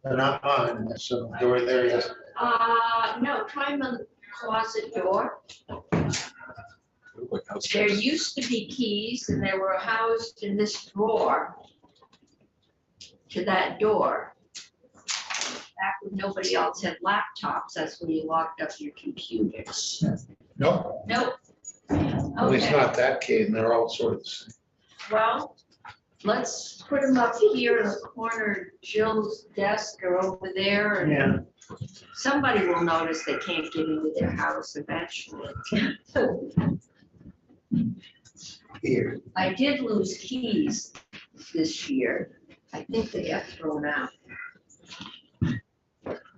They're not mine, so they were there yesterday. No, try them on the closet door. Look how There used to be keys and they were housed in this drawer to that door. Back when nobody else had laptops, that's when you locked up your computers. Nope, Nope. at least Okay, not that key, and they're all sort of the same. well, let's put them up here in the corner, Jill's desk or over there, and Yeah. somebody will notice they can't get into their house eventually. Here. I did lose keys this year. I think they got thrown out.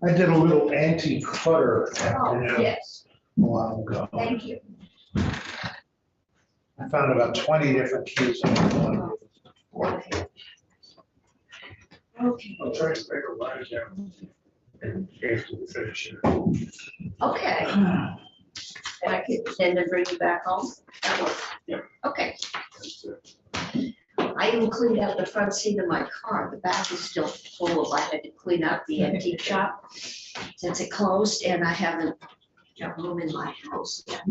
I did a little anti-clutter Oh, afternoon a yes, while ago. thank you. I found about 20 different keys on one. Okay. Okay, I'll try to make a line down and finish it. okay. And I could send and bring you back home? That works. Yep. Okay. I even cleaned out the front seat of my car. The back is still full of, I had to clean out the antique shop since it closed, and I haven't got room in my house yet.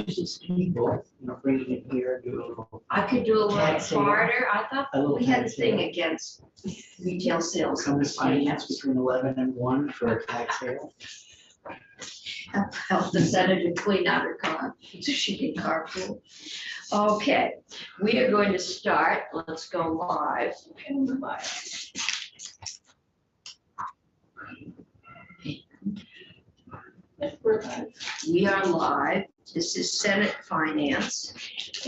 Just people, bringing it here, do a little. I could do a little Tag sale. harder. I thought A little we had a tag thing sale. against retail sales. Come to finance between 11 and 1 for a tag sale. Help the senator clean out her car so she can carpool. Okay, we are going to start. Let's go live. We are live. This is Senate Finance.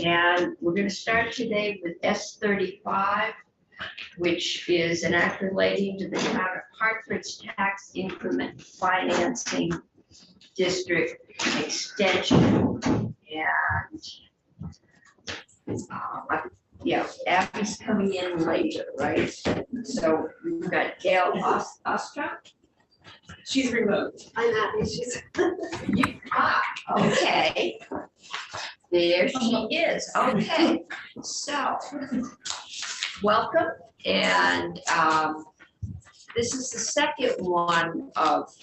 And we're going to start today with S35, which is an act relating to the town of Hartford's tax increment financing district extension. And yeah, Abby's coming in later, right? So we've got Gail Ostra. She's remote. I'm Abby. She's. Okay. There she is. Okay, so welcome. And this is the second one of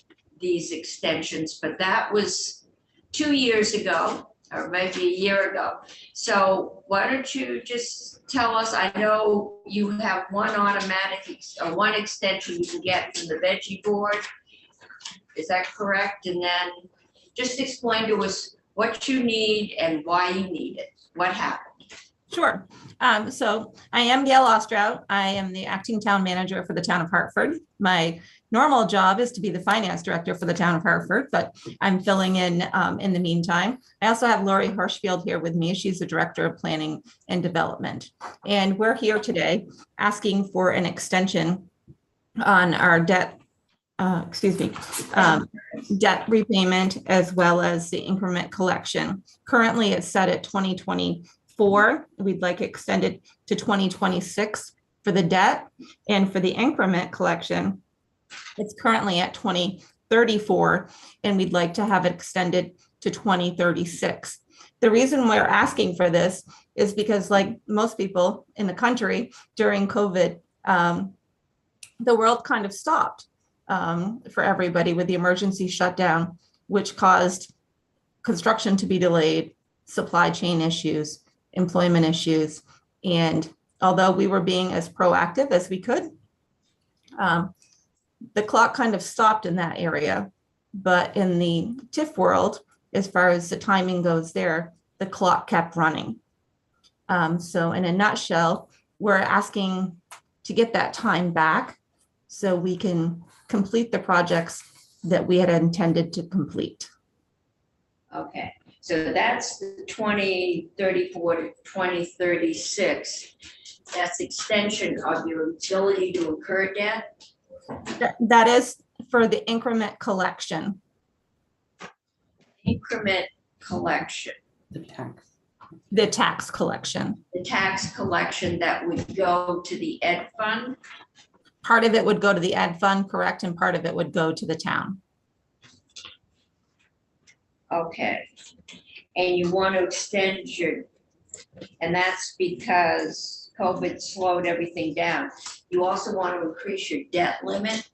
these extensions, but that was 2 years ago, or maybe a year ago. So why don't you just tell us, I know you have one automatic, or one extension you can get from the veggie board. Is that correct? And then just explain to us what you need and why you need it. What happened? Sure. So I am Gail Ostrow. I am the acting town manager for the town of Hartford. My normal job is to be the finance director for the town of Hartford, but I'm filling in the meantime. I also have Lori Hirschfield here with me. She's the director of planning and development. And we're here today asking for an extension on our debt debt repayment as well as the increment collection. Currently, it's set at 2024. We'd like extended to 2026 for the debt, and for the increment collection, it's currently at 2034, and we'd like to have it extended to 2036. The reason we're asking for this is because, like most people in the country during COVID, the world kind of stopped for everybody with the emergency shutdown, which caused construction to be delayed, supply chain issues, employment issues. And although we were being as proactive as we could, the clock kind of stopped in that area. But in the TIF world, as far as the timing goes there, the clock kept running. So in a nutshell, we're asking to get that time back so we can complete the projects that we had intended to complete. Okay, so that's the 2034 to 2036. That's extension of your ability to incur debt. That is for the increment collection. Increment collection, The tax. The tax collection. the tax collection that would go to the ed fund. Part of it would go to the ed fund, correct? And part of it would go to the town. Okay, and you want to extend your, and that's because COVID slowed everything down. You also want to increase your debt limit.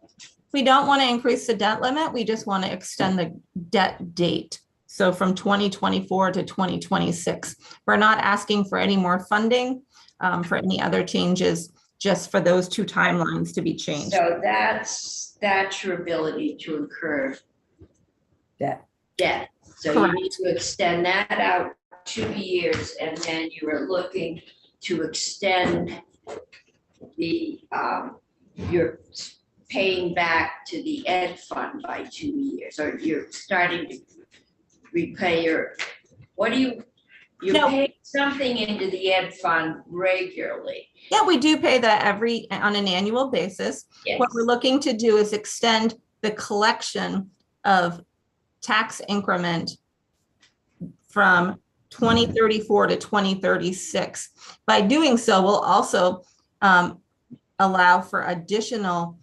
We don't want to increase the debt limit. We just want to extend the debt date. So from 2024 to 2026. We're not asking for any more funding for any other changes, just for those two timelines to be changed. So that's your ability to incur Debt. debt. So you need to extend that out 2 years, and then you are looking to extend the, you're paying back to the ed fund by 2 years, or you're starting to repay your, what do you, you're No. paying something into the ed fund regularly. Yeah, we do pay that on an annual basis. Yes. What we're looking to do is extend the collection of tax increment from 2034 to 2036. By doing so, we'll also allow for additional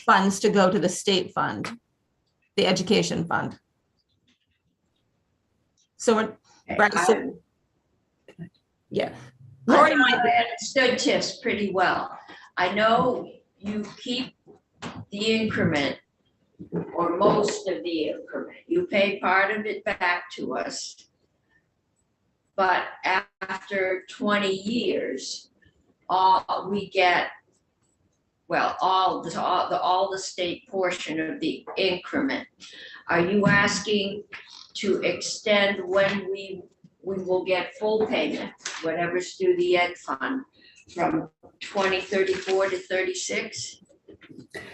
funds to go to the state fund, the education fund. So we're, right, so, yeah. Lori might, I understood TIFs pretty well. I know you keep the increment, or most of the increment. You pay part of it back to us. But after 20 years, we get, well, all the state portion of the increment. Are you asking to extend when we will get full payment, whatever's through the ed fund, from 2034 to 36?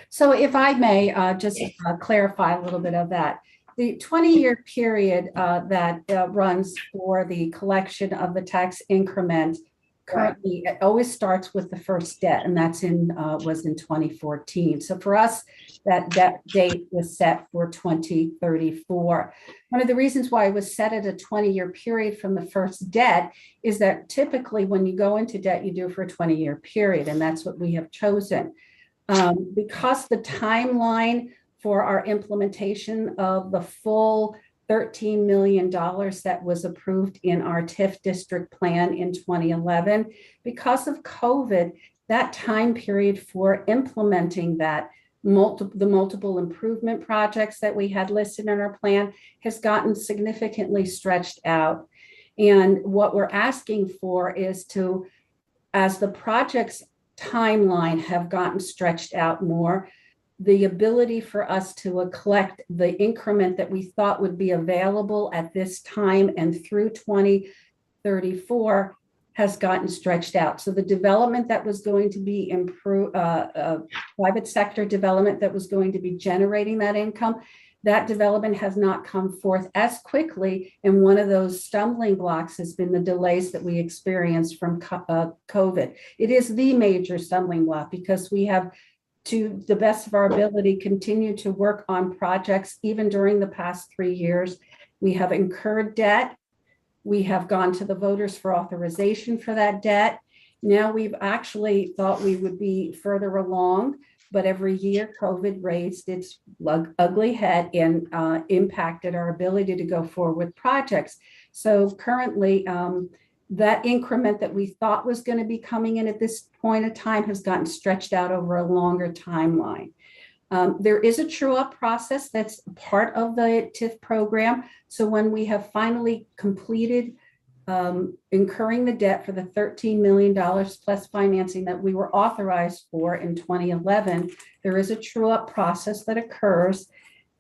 So if I may just clarify a little bit of that. The 20-year period that runs for the collection of the tax increment currently, it always starts with the first debt, and that's was in 2014. So for us, that date was set for 2034. One of the reasons why it was set at a 20-year period from the first debt is that typically when you go into debt, you do for a 20-year period, and that's what we have chosen. Because the timeline for our implementation of the full $13 million that was approved in our TIF district plan in 2011, because of COVID, that time period for implementing that the multiple improvement projects that we had listed in our plan has gotten significantly stretched out. And what we're asking for is to, as the projects timeline have gotten stretched out more, the ability for us to collect the increment that we thought would be available at this time and through 2034 has gotten stretched out. So the development that was going to be improved, private sector development that was going to be generating that income, that development has not come forth as quickly. And one of those stumbling blocks has been the delays that we experienced from COVID. It is the major stumbling block because we have, to the best of our ability, continue to work on projects even during the past 3 years. We have incurred debt. We have gone to the voters for authorization for that debt. Now we've actually thought we would be further along, but every year COVID raised its ugly head and impacted our ability to go forward with projects. So currently, that increment that we thought was going to be coming in at this point of time has gotten stretched out over a longer timeline. There is a true-up process that's part of the TIF program. So when we have finally completed incurring the debt for the $13 million plus financing that we were authorized for in 2011, there is a true-up process that occurs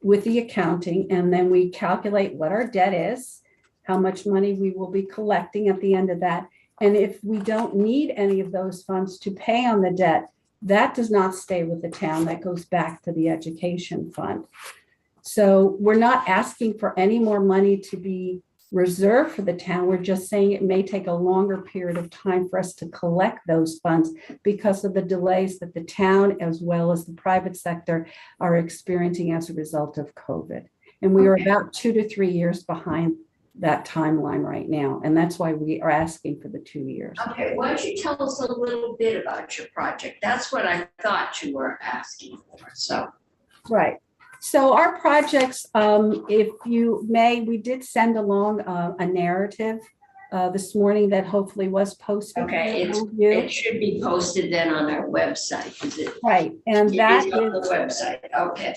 with the accounting, and then we calculate what our debt is, how much money we will be collecting at the end of that. And if we don't need any of those funds to pay on the debt, that does not stay with the town. That goes back to the education fund. So we're not asking for any more money to be reserved for the town. We're just saying it may take a longer period of time for us to collect those funds because of the delays that the town as well as the private sector are experiencing as a result of COVID. And we are about 2 to 3 years behind that timeline right now. And that's why we are asking for the 2 years. Okay, why don't you tell us a little bit about your project? That's what I thought you were asking for, so. Right. So our projects, if you may, we did send along a narrative this morning that hopefully was posted. Okay, for you. It should be posted then on our website, is it? Right, and that It is on is, the website, okay.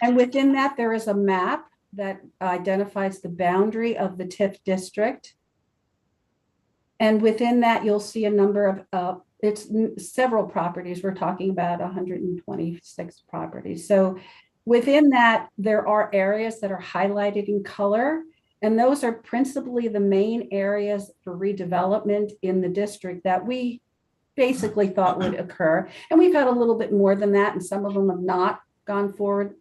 and within that, there is a map that identifies the boundary of the TIF district. And within that, you'll see a number of, it's several properties. We're talking about 126 properties. So within that, there are areas that are highlighted in color, and those are principally the main areas for redevelopment in the district that we basically thought would occur. And we've had a little bit more than that, and some of them have not gone forward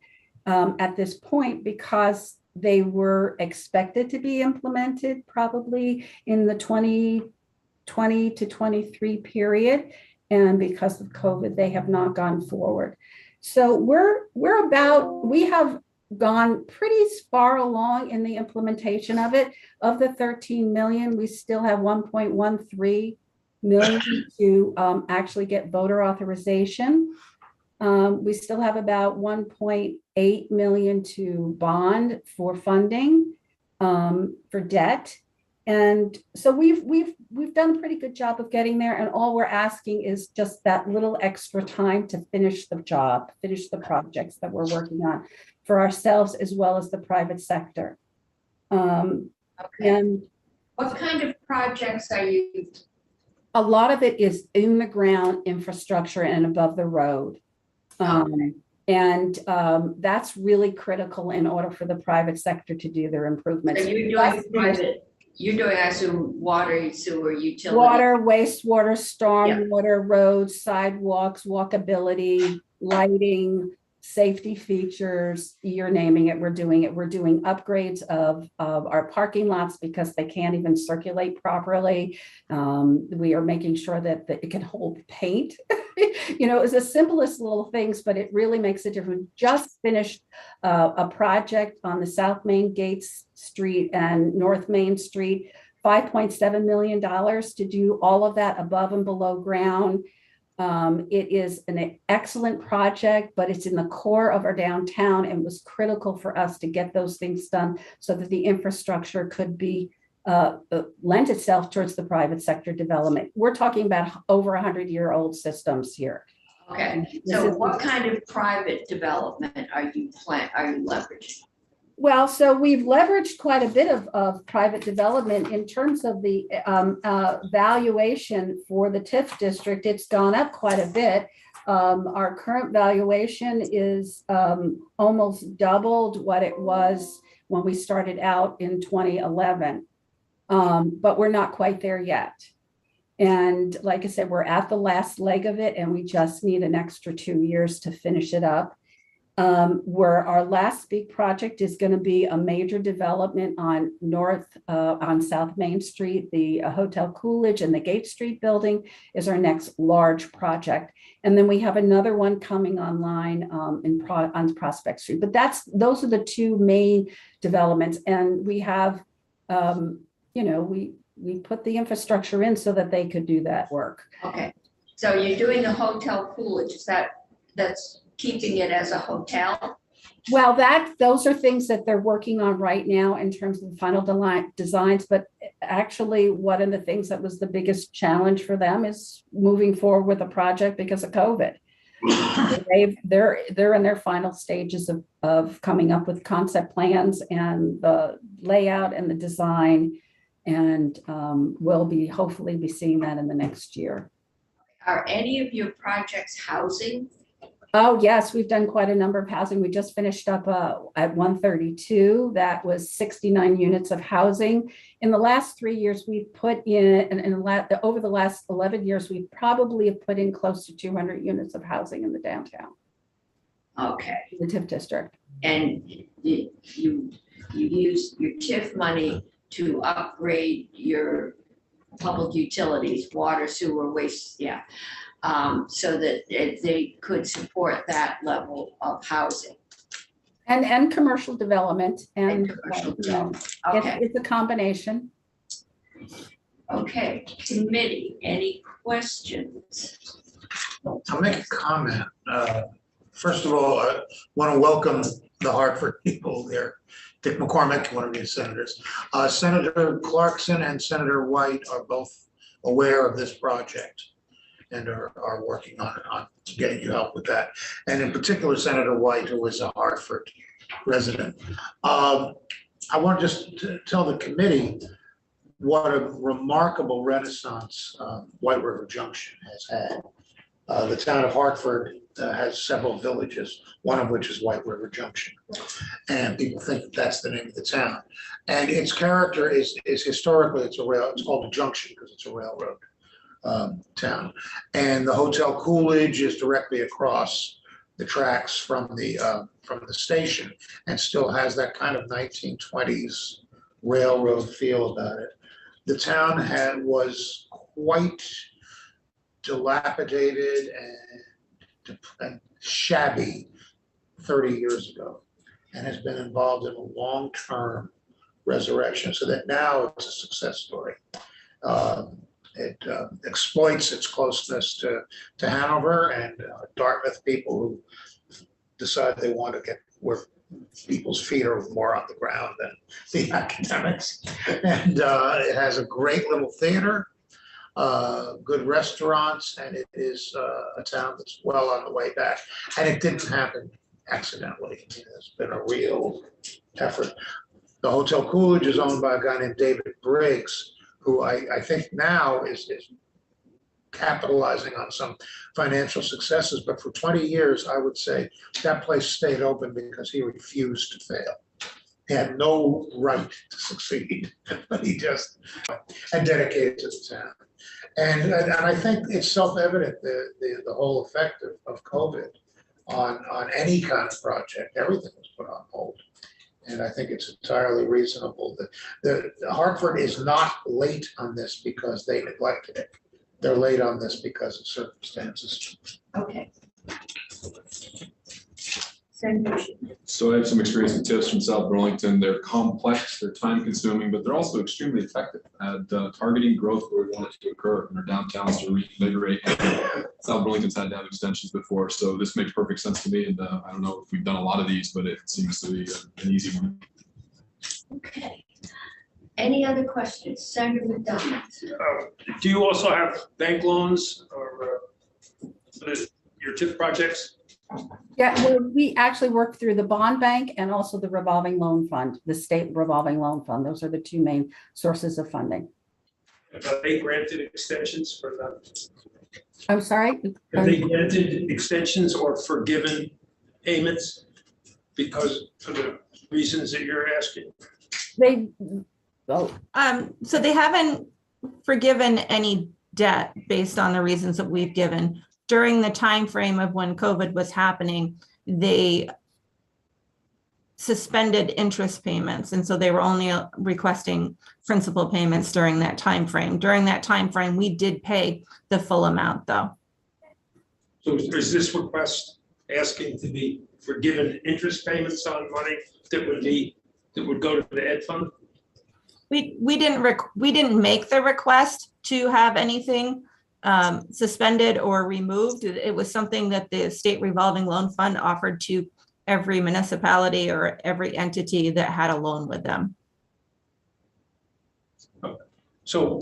at this point because they were expected to be implemented probably in the 2020 to 23 period. And because of COVID, they have not gone forward. So we have gone pretty far along in the implementation of it. Of the 13 million, we still have 1.13 million to actually get voter authorization. We still have about 1.8 million to bond for funding for debt. And so we've done a pretty good job of getting there. And all we're asking is just that little extra time to finish the job, finish the projects that we're working on for ourselves as well as the private sector. Okay. And What kind of projects are you? a lot of it is in the ground infrastructure and above the road. That's really critical in order for the private sector to do their improvements. So you're doing, I assume, water, sewer, utility. Water, wastewater, stormwater, roads, sidewalks, walkability, lighting, safety features, you're naming it, we're doing it. We're doing upgrades of our parking lots because they can't even circulate properly. We are making sure that it can hold paint. It's the simplest little things, but it really makes a difference. We just finished a project on the South Main Gates Street and North Main Street, $5.7 million to do all of that above and below ground. It is an excellent project, but it's in the core of our downtown and was critical for us to get those things done so that the infrastructure could be lend itself towards the private sector development. We're talking about over 100-year-old systems here. Okay, so what kind of private development are you leveraging? Well, so we've leveraged quite a bit of private development in terms of the valuation for the TIF district. It's gone up quite a bit. Our current valuation is almost doubled what it was when we started out in 2011. But we're not quite there yet. And like I said, we're at the last leg of it and we just need an extra 2 years to finish it up. Where our last big project is going to be a major development on South Main Street. The Hotel Coolidge and the Gate Street building is our next large project. And then we have another one coming online on Prospect Street. But those are the two main developments. And we have, we put the infrastructure in so that they could do that work. Okay, so you're doing the Hotel Coolidge, that's keeping it as a hotel? Well, those are things that they're working on right now in terms of the final designs, but actually one of the things that was the biggest challenge for them is moving forward with the project because of COVID. They're in their final stages of coming up with concept plans and the layout and the design, and we'll hopefully be seeing that in the next year. Are any of your projects housing? Oh, yes, we've done quite a number of housing. We just finished up at 132. That was 69 units of housing. In the last 3 years, we've put over the last 11 years, we probably have put in close to 200 units of housing in the downtown. Okay. The TIF district. And you use your TIF money to upgrade your public utilities, water, sewer, waste, so that they could support that level of housing. And commercial development. And commercial development. Okay. It's a combination. Okay, committee, any questions? I'll make a comment. First of all, I want to welcome the Hartford people. They're Dick McCormick, one of the senators. Senator Clarkson and Senator White are both aware of this project and are working on getting you help with that. And in particular, Senator White, who is a Hartford resident. I want to just tell the committee what a remarkable renaissance White River Junction has had. The town of Hartford has several villages, one of which is White River Junction. And people think that that's the name of the town. And its character is historically, it's called a junction because it's a railroad town. And the Hotel Coolidge is directly across the tracks from the station and still has that kind of 1920s railroad feel about it. The town was quite dilapidated and shabby 30 years ago and has been involved in a long-term resurrection so that now it's a success story. It exploits its closeness to Hanover and Dartmouth people who decide they want to get where people's feet are more on the ground than the academics. And it has a great little theater, good restaurants, and it is a town that's well on the way back. And it didn't happen accidentally. It's been a real effort. The Hotel Coolidge is owned by a guy named David Briggs, who I think now is capitalizing on some financial successes. But for 20 years, I would say that place stayed open because he refused to fail. He had no right to succeed, but he just and dedicated to the town. And I think it's self-evident the whole effect of COVID on any kind of project. Everything was put on hold. And I think it's entirely reasonable that the Hartford is not late on this because they neglected it. They're late on this because of circumstances. Okay. Senator Schumer. So I have some experience with TIFs from South Burlington. They're complex, they're time consuming, but they're also extremely effective at targeting growth where we want it to occur in our downtowns to reinvigorate. South Burlington's had to have extensions before, so this makes perfect sense to me. And I don't know if we've done a lot of these, but it seems to be an easy one. Okay. Any other questions? Senator McDonald. Do you also have bank loans or your TIF projects? Yeah, well, we actually work through the bond bank and also the revolving loan fund, the state revolving loan fund. Those are the two main sources of funding. Have they granted extensions for them? I'm sorry? Have they granted extensions or forgiven payments because for the reasons that you're asking? So they haven't forgiven any debt based on the reasons that we've given. During the time frame of when COVID was happening, they suspended interest payments. And so they were only requesting principal payments during that time frame. During that time frame, we did pay the full amount though. So is this request asking to be forgiven interest payments on money that would go to the ed fund? We didn't make the request to have anything suspended or removed. It was something that the state revolving loan fund offered to every municipality or every entity that had a loan with them. So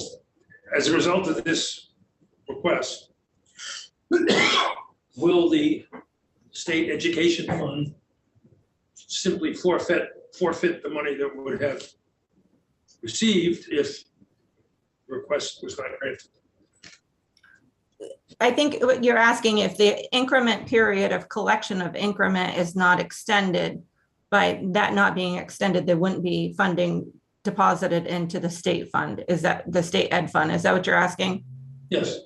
as a result of this request, will the state education fund simply forfeit the money that would have received if the request was not granted? I think what you're asking, if the increment period of collection of increment is not extended, by that not being extended, there wouldn't be funding deposited into the state fund. Is that the state ed fund? Is that what you're asking? Yes.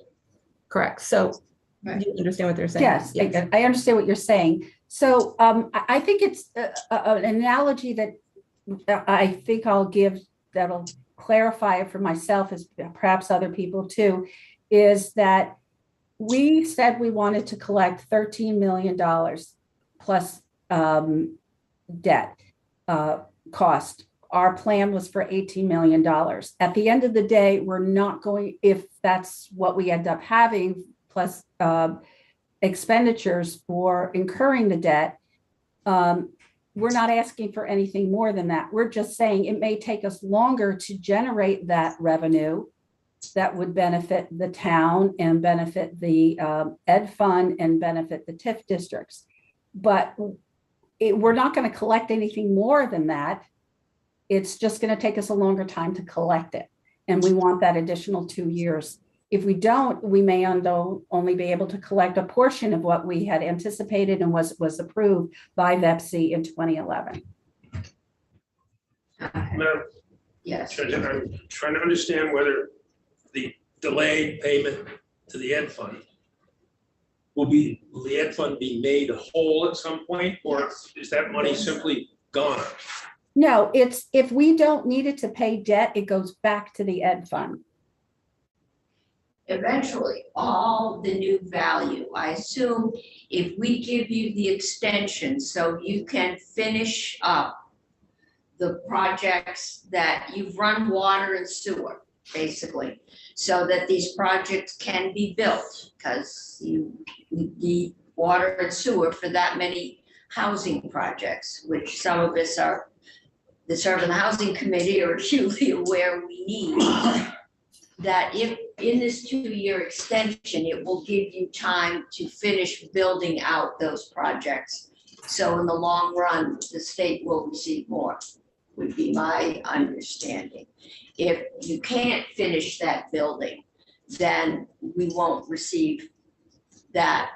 Correct. So Right. do you understand what they're saying? Yes, I understand what you're saying. So I think it's an analogy that I think I'll give that'll clarify it for myself as perhaps other people too, is that we said we wanted to collect $13 million plus debt cost. Our plan was for $18 million. At the end of the day, we're not going, if that's what we end up having, plus expenditures for incurring the debt, we're not asking for anything more than that. We're just saying it may take us longer to generate that revenue that would benefit the town and benefit the ed fund and benefit the TIF districts. But we're not going to collect anything more than that. It's just going to take us a longer time to collect it. And we want that additional 2 years. If we don't, we may only be able to collect a portion of what we had anticipated and was approved by VEPC in 2011. Madam Yes. Judge, I'm trying to understand whether the delayed payment to the ed fund will the ed fund be made whole at some point, or is that money simply gone? No, it's if we don't need it to pay debt, it goes back to the ed fund. Eventually, all the new value, I assume if we give you the extension so you can finish up the projects that you've run water and sewer, basically, so that these projects can be built, because you need water and sewer for that many housing projects, which some of us are, that serve in the housing committee are acutely aware we need. That if in this 2-year extension, it will give you time to finish building out those projects. So in the long run, the state will receive more, would be my understanding. If you can't finish that building, then we won't receive that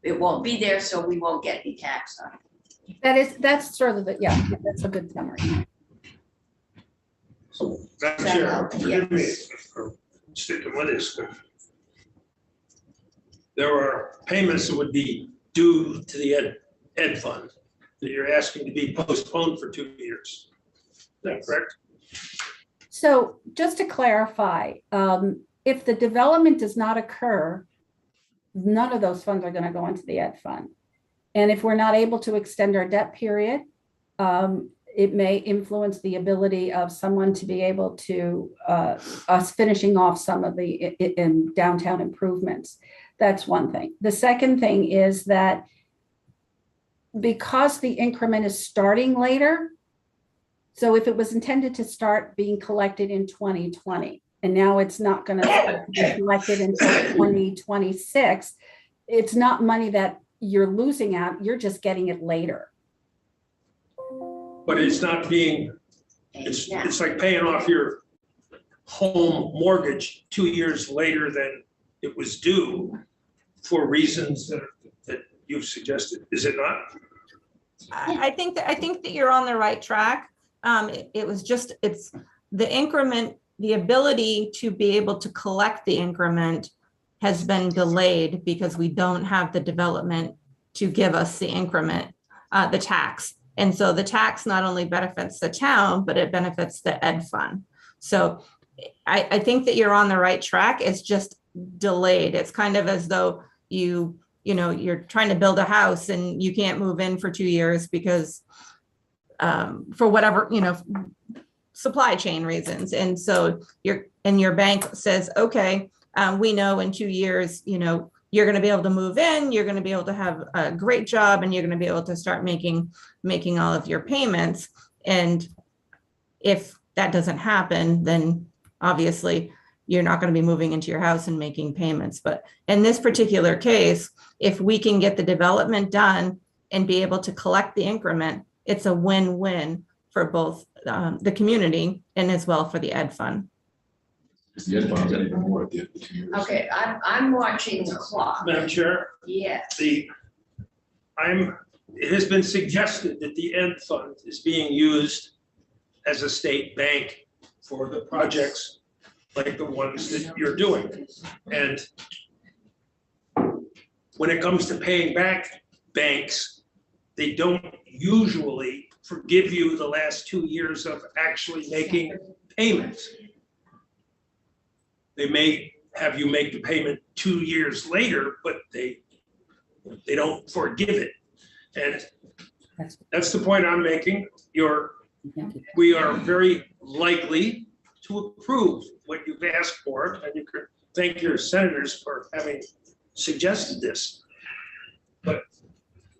it won't be there, so we won't get any tax on it. That's sort of the, yeah, that's a good summary. So, Madam Chair, forgive me for sticking with this, but there are payments that would be due to the ed fund that you're asking to be postponed for 2 years. Is that correct? So just to clarify, if the development does not occur, none of those funds are going to go into the ed fund. And if we're not able to extend our debt period, it may influence the ability of someone to be able to us finishing off some of the in downtown improvements. That's one thing. The second thing is that because the increment is starting later, so if it was intended to start being collected in 2020, and now it's not going to be collected until 2026, it's not money that you're losing out, you're just getting it later. But it's not being, it's like paying off your home mortgage 2 years later than it was due for reasons that you've suggested, is it not? I think that you're on the right track. It's the increment, the ability to be able to collect the increment has been delayed because we don't have the development to give us the increment, the tax. And so the tax not only benefits the town, but it benefits the ed fund. So I think that you're on the right track. It's just delayed. It's kind of as though you're trying to build a house and you can't move in for 2 years because for whatever, supply chain reasons. And so your bank says, okay, we know in 2 years, you're going to be able to move in, you're going to be able to have a great job, and you're going to be able to start making all of your payments. And if that doesn't happen, then obviously you're not going to be moving into your house and making payments. But in this particular case, if we can get the development done and be able to collect the increment, it's a win-win for both the community and as well for the ed fund. The ed fund's even more at the end of the 2 years. Okay, I'm watching the clock. Madam Chair, Yes. it has been suggested that the ed fund is being used as a state bank for the projects like the ones that you're doing. And when it comes to paying back banks, they don't usually forgive you the last 2 years of actually making payments. They may have you make the payment 2 years later, but they don't forgive it. And that's the point I'm making. We are very likely to approve what you've asked for, and you can thank your senators for having suggested this. But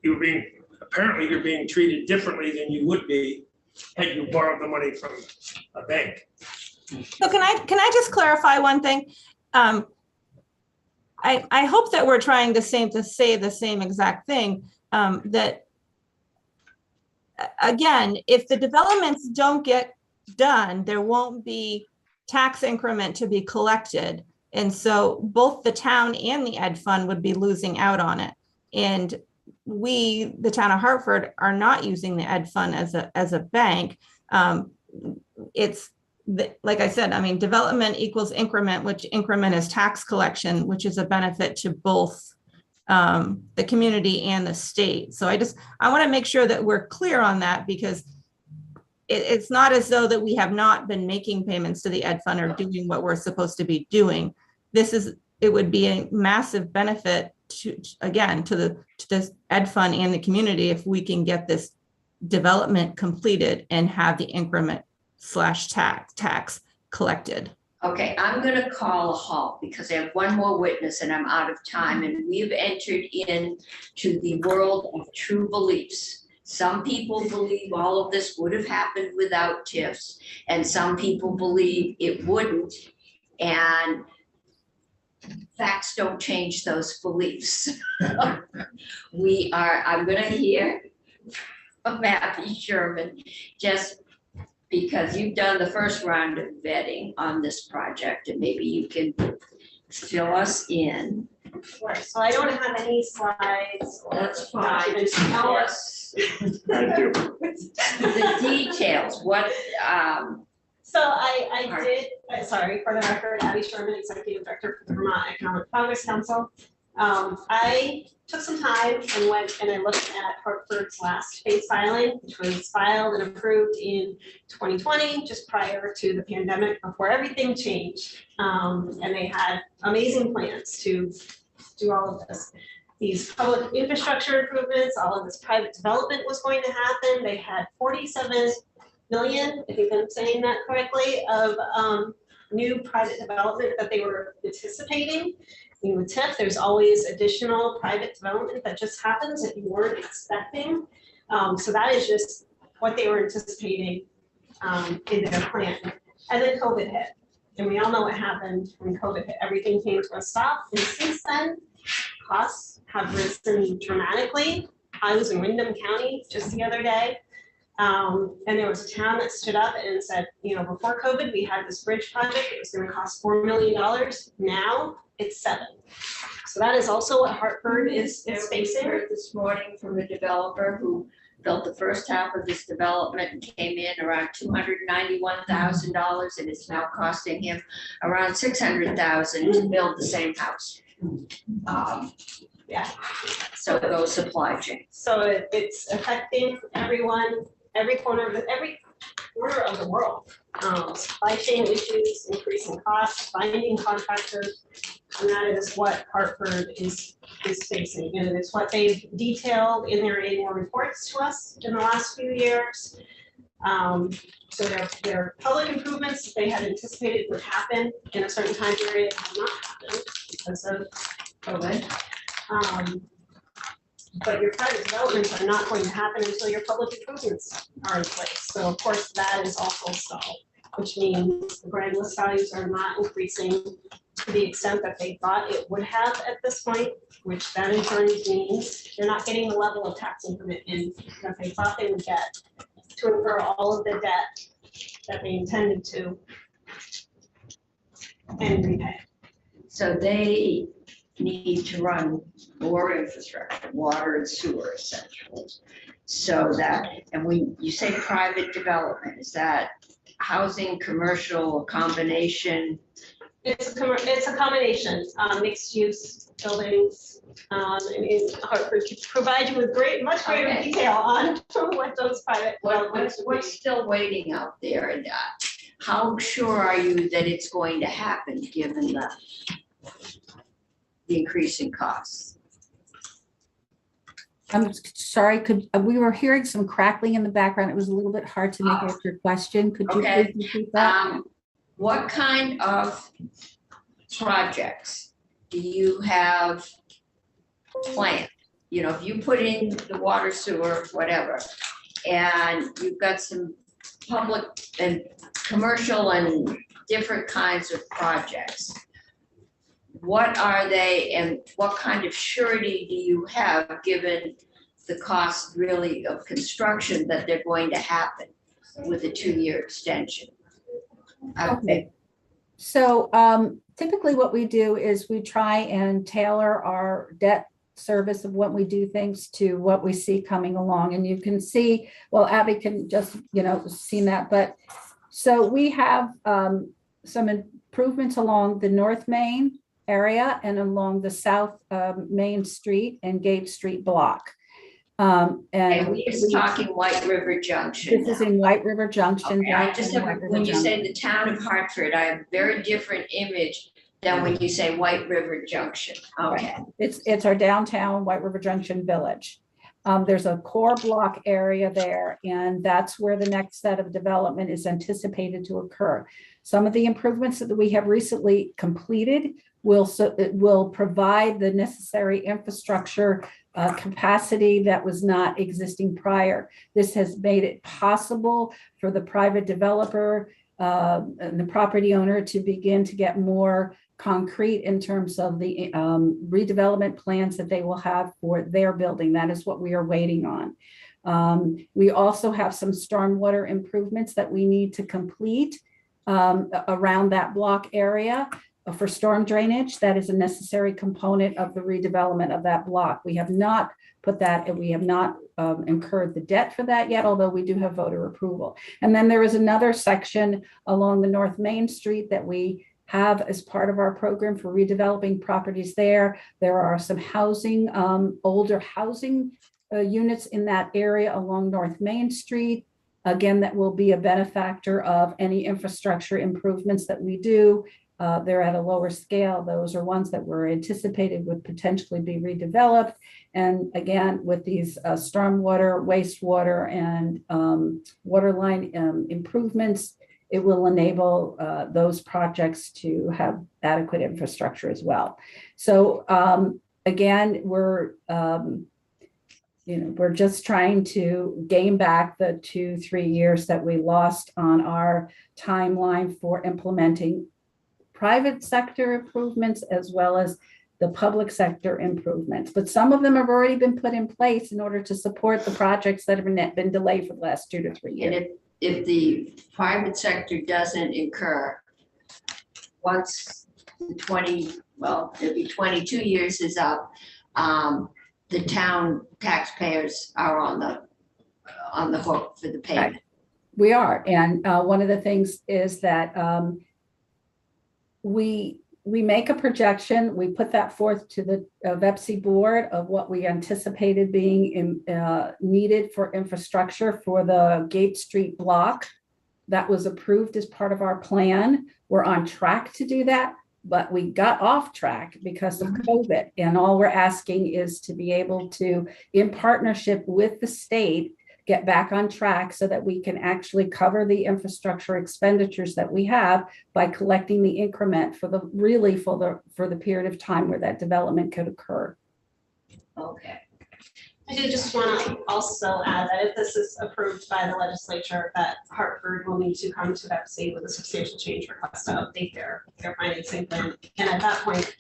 apparently you're being treated differently than you would be had you borrowed the money from a bank. So can I just clarify one thing? I hope that we're trying to say the same exact thing, that again, if the developments don't get done, there won't be tax increment to be collected. And so both the town and the ed fund would be losing out on it. And we, the town of Hartford, are not using the ed fund as a bank. It's like I said, I mean, development equals increment, which increment is tax collection, which is a benefit to both the community and the state. So I want to make sure that we're clear on that, because it's not as though that we have not been making payments to the ed fund or doing what we're supposed to be doing. It would be a massive benefit to this ed fund and the community if we can get this development completed and have the increment / tax collected. Okay, I'm gonna call a halt because I have one more witness and I'm out of time, and we've entered into the world of true beliefs. Some people believe all of this would have happened without TIFs, and some people believe it wouldn't. And facts don't change those beliefs. I'm gonna hear from Matthew Sherman, just because you've done the first round of vetting on this project, and maybe you can fill us in. Sure, so I don't have any slides or That's fine, documents. just tell us Thank you. the details, what, So I did, sorry, for the record, Abby Sherman, Executive Director for the Vermont Economic Progress Council. I took some time and went and I looked at Hartford's last phase filing, which was filed and approved in 2020, just prior to the pandemic, before everything changed. And they had amazing plans to do all of this. These public infrastructure improvements, all of this private development was going to happen. They had 47 million, I think I'm saying that correctly, of new private development that they were anticipating. With TIF, there's always additional private development that just happens that you weren't expecting. So that is just what they were anticipating in their plan. And then COVID hit. And we all know what happened when COVID hit. Everything came to a stop. And since then, costs have risen dramatically. I was in Windham County just the other day. And there was a town that stood up and said, before COVID, we had this bridge project. It was going to cost $4 million. Now it's $7 million. So that is also what Hartford is facing. heard this morning from a developer who built the first half of this development and came in around $291,000, and it's now costing him around $600,000 to build the same house. Yeah. So it goes supply chain. So it's affecting everyone, every corner of the world. Supply chain issues, increasing costs, finding contractors, and that is what Hartford is facing. And it's what they've detailed in their annual reports to us in the last few years. So their public improvements they had anticipated would happen in a certain time period have not happened because of COVID. But your private developments are not going to happen until your public improvements are in place. So of course that is also stalled, which means the grand list values are not increasing to the extent that they thought it would have at this point, which that in turn means they're not getting the level of tax increment in that they thought they would get to incur all of the debt that they intended to and repay. So they need to run more infrastructure, water and sewer essentially. So that, and when you say private development, is that housing, commercial, a combination? It's a combination, mixed use buildings, and Hartford could provide you with much greater Okay. detail on what those private developments would What's still waiting out there, and how sure are you that it's going to happen given the increasing costs? I'm sorry, we were hearing some crackling in the background. It was a little bit hard to make out your question. Could you Okay. please repeat that? What kind of projects do you have planned? if you put in the water, sewer, whatever, and you've got some public and commercial and different kinds of projects, what are they and what kind of surety do you have, given the cost really of construction, that they're going to happen with a 2-year extension? Okay. So typically what we do is we try and tailor our debt service of when we do things to what we see coming along. And you can see, well, Abby can just, seen that, but so we have some improvements along the North Main area and along the South Main Street and Gate Street block. And we're just talking White River Junction. This is in White River Junction. Okay, I just have, when you say the town of Hartford, I have a very different image than when you say White River Junction. Okay. It's our downtown White River Junction Village. There's a core block area there, and that's where the next set of development is anticipated to occur. Some of the improvements that we have recently completed will provide the necessary infrastructure capacity that was not existing prior. This has made it possible for the private developer and the property owner to begin to get more concrete in terms of the redevelopment plans that they will have for their building. That is what we are waiting on. We also have some stormwater improvements that we need to complete around that block area for storm drainage. That is a necessary component of the redevelopment of that block. We have not put that, and we have not incurred the debt for that yet, although we do have voter approval. And then there is another section along the North Main Street that we have as part of our program for redeveloping properties there. There are some housing, older housing units in that area along North Main Street. Again, that will be a benefactor of any infrastructure improvements that we do. They're at a lower scale. Those are ones that were anticipated would potentially be redeveloped. And again, with these stormwater, wastewater, and water line improvements, it will enable those projects to have adequate infrastructure as well. So again, we're just trying to gain back the 2-3 years that we lost on our timeline for implementing private sector improvements as well as the public sector improvements. But some of them have already been put in place in order to support the projects that have been delayed for the last 2 to 3 years. And if the private sector doesn't incur, once the it'll be 22 years is up, the town taxpayers are on the hook for the payment. We are, and one of the things is that we make a projection. We put that forth to the VEPC board of what we anticipated being needed for infrastructure for the Gate Street block. That was approved as part of our plan. We're on track to do that, but we got off track because of COVID. And all we're asking is to be able to, in partnership with the state, get back on track so that we can actually cover the infrastructure expenditures that we have by collecting the increment for the period of time where that development could occur. Okay. I do just want to also add that if this is approved by the legislature, that Hartford will need to come to VEPC with a substantial change request to update their financing plan. And at that point,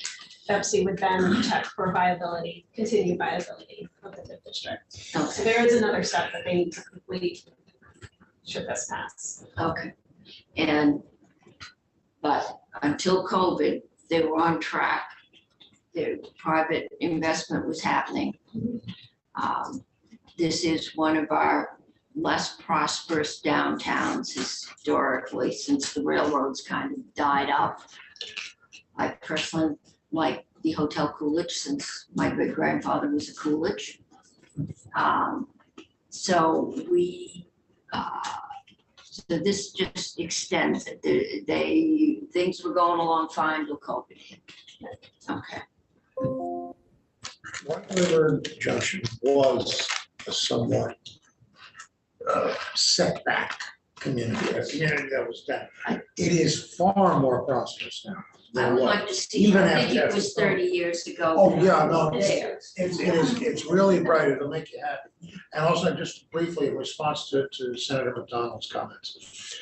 VEPC would then check for viability, continued viability of the TIF district. Okay. So there is another step that they need to complete should this pass. Okay. But until COVID, they were on track. Their private investment was happening. This is one of our less prosperous downtowns historically, since the railroads kind of died up. I personally like the Hotel Coolidge since my great grandfather was a Coolidge. So this just extends it. Things were going along fine till COVID hit. Okay. White River Junction was a somewhat setback community, a community that was down. It is far more prosperous now. I than would what? like to see, even I think after it was that. 30 years ago. Oh, yeah, no, There. it's really bright, it'll make you happy. And also just briefly, in response to Senator McDonald's comments.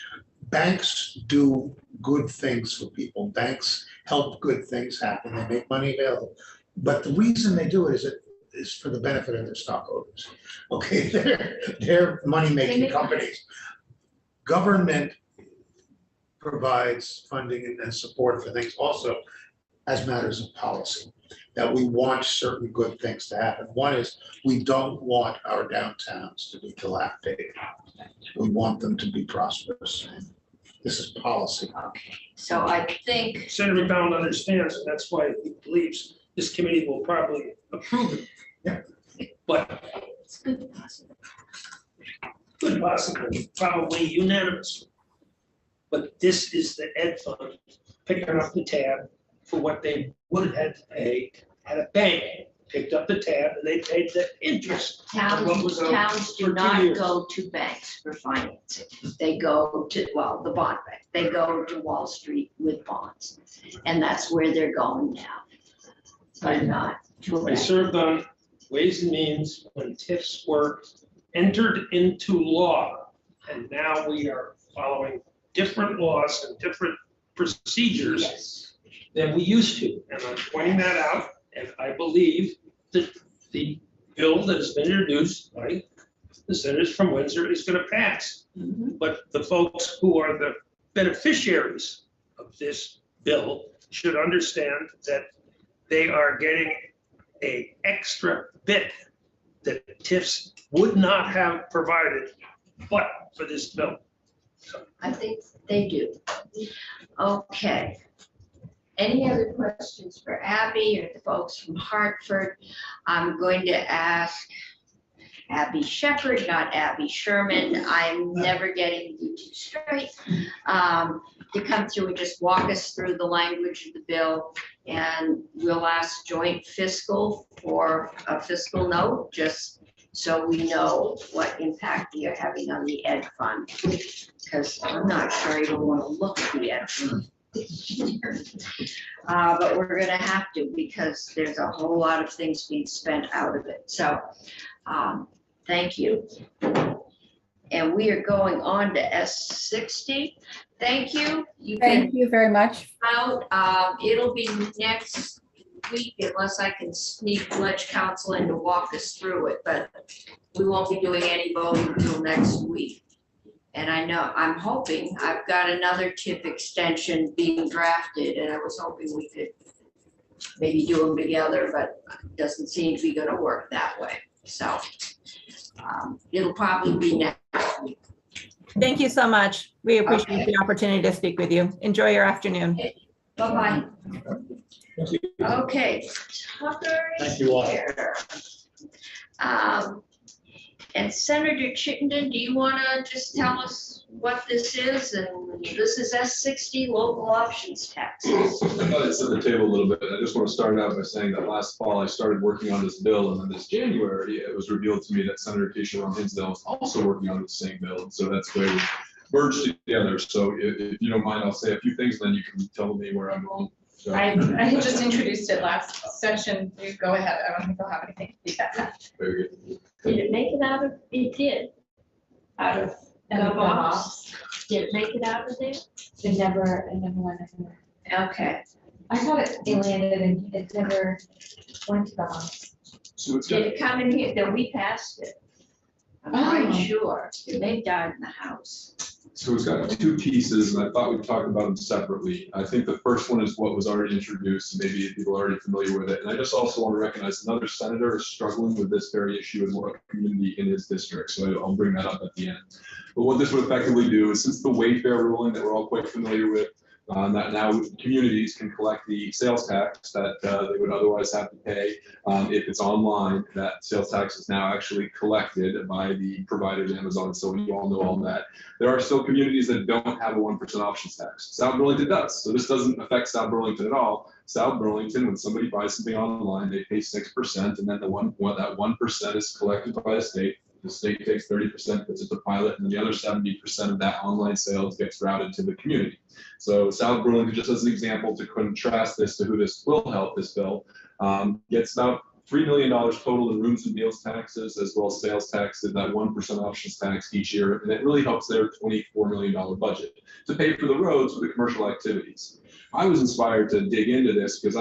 Banks do good things for people, banks help good things happen, they make money available. But the reason they do it is for the benefit of their stockholders. Okay, they're money-making companies. Government provides funding and support for things also as matters of policy, that we want certain good things to happen. One is, we don't want our downtowns to be dilapidated. We want them to be prosperous. This is policy. So I think, Senator McDonald understands, and that's why he believes this committee will probably approve it. Yeah. But it's good possible. could possibly, probably unanimous. But this is the ed fund picking up the tab for what they would have had to pay had a bank picked up the tab and they paid the interest. of what was owed Towns for do 2 not years. go to banks for financing. They go to, well, the bond bank, they go to Wall Street with bonds. And that's where they're going now. But not to a I bank. served on Ways and Means when TIFs were entered into law. And now we are following different laws and different procedures Yes. than we used to. And I'm pointing that out, and I believe that the bill that has been introduced by the senators from Windsor is gonna pass. Mhm. But the folks who are the beneficiaries of this bill should understand that they are getting a extra bit that TIFs would not have provided but for this bill. I think they do. Okay. Any other questions for Abby or the folks from Hartford? I'm going to ask Abby Shepherd, not Abby Sherman. I'm never getting you two straight. To come through and just walk us through the language of the bill. And we'll ask joint fiscal for a fiscal note, just so we know what impact you're having on the ed fund. Because I'm not sure I even want to look at the ed fund. But we're gonna have to, because there's a whole lot of things being spent out of it, so, thank you. And we are going on to S60, thank you. You can Thank you very much. out, it'll be next week unless I can sneak Ledge Council in to walk us through it, but we won't be doing any voting until next week. And I know, I'm hoping, I've got another TIP extension being drafted, and I was hoping we could maybe do them together, but it doesn't seem to be gonna work that way, so. It'll probably be next week. Thank you so much. We appreciate the opportunity to speak with you. Enjoy your afternoon. Bye-bye. Okay, Tucker is here. And Senator Chittenden, do you want to just tell us what this is? And this is S60 local options taxes. I thought I'd set the table a little bit. I just want to start out by saying that last fall I started working on this bill, and then this January it was revealed to me that Senator Keisha Ron Hinsdale was also working on the same bill. And so that's where we merged together. So if you don't mind, I'll say a few things, then you can tell me where I'm wrong. So, I just introduced it last session. You go ahead. I don't think they'll have anything to do that. very good. Did it make it out of, it did, out of And the the box? box. Did it make it out of there? It never went anywhere. Okay, I thought it landed and it never went to the box. So it's got did it come in here, then we passed it? I'm Oh. pretty sure, they died in the house. So it's got two pieces, and I thought we'd talk about them separately. I think the first one is what was already introduced, and maybe people are already familiar with it. And I just also want to recognize another senator is struggling with this very issue in more community in his district, so I'll bring that up at the end. But what this would effectively do is, since the Wayfair ruling that we're all quite familiar with, that now communities can collect the sales tax that they would otherwise have to pay if it's online. That sales tax is now actually collected by the providers, Amazon, so you all know all that. There are still communities that don't have a 1% options tax. South Burlington does, so this doesn't affect South Burlington at all. South Burlington, when somebody buys something online, they pay 6%, and then that 1% is collected by the state. The state takes 30%, puts it to pilot, and then the other 70% of that online sales gets routed to the community. So South Burlington, just as an example, to contrast this to who this will help, this bill, gets about $3 million total in rooms and meals taxes, as well as sales taxes, that 1% options tax each year. And it really helps their $24 million budget to pay for the roads for the commercial activities. I was inspired to dig into this because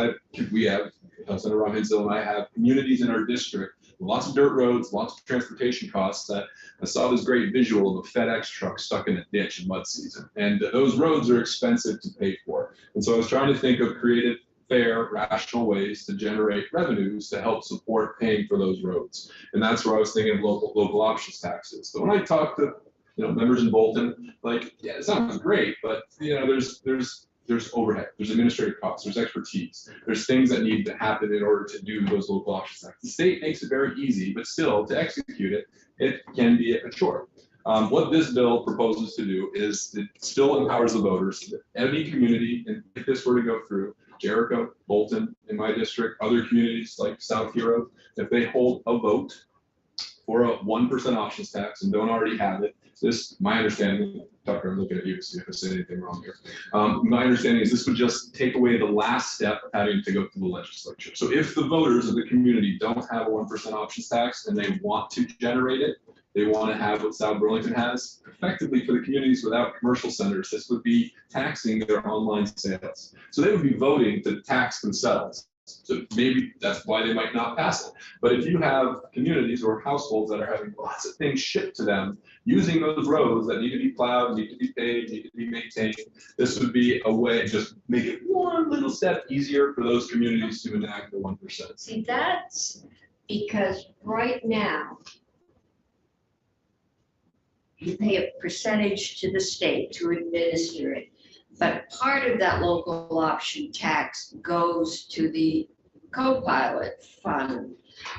we have, Senator Rob Hinsdale and I have communities in our district, lots of dirt roads, lots of transportation costs, that I saw this great visual of a FedEx truck stuck in a ditch in mud season. And those roads are expensive to pay for. And so I was trying to think of creative, fair, rational ways to generate revenues to help support paying for those roads. And that's where I was thinking of local options taxes. So when I talked to members in Bolton, like, yeah, it sounds great, but there's overhead, there's administrative costs, there's expertise, there's things that need to happen in order to do those local options taxes. The state makes it very easy, but still to execute it, it can be a chore. What this bill proposes to do is it still empowers the voters. Any community, and if this were to go through, Jericho, Bolton, in my district, other communities like South Hero, if they hold a vote for a 1% options tax and don't already have it, my understanding, Tucker, I'm looking at you to see if I said anything wrong here. My understanding is this would just take away the last step of having to go through the legislature. So if the voters of the community don't have a 1% options tax and they want to generate it, they want to have what South Burlington has, effectively for the communities without commercial centers, this would be taxing their online sales. So they would be voting to tax themselves. So maybe that's why they might not pass it. But if you have communities or households that are having lots of things shipped to them, using those roads that need to be plowed, need to be paved, need to be maintained, this would be a way to just make it one little step easier for those communities to enact the 1%. See, that's because right now, you pay a percentage to the state to administer it. But part of that local option tax goes to the co-pilot fund,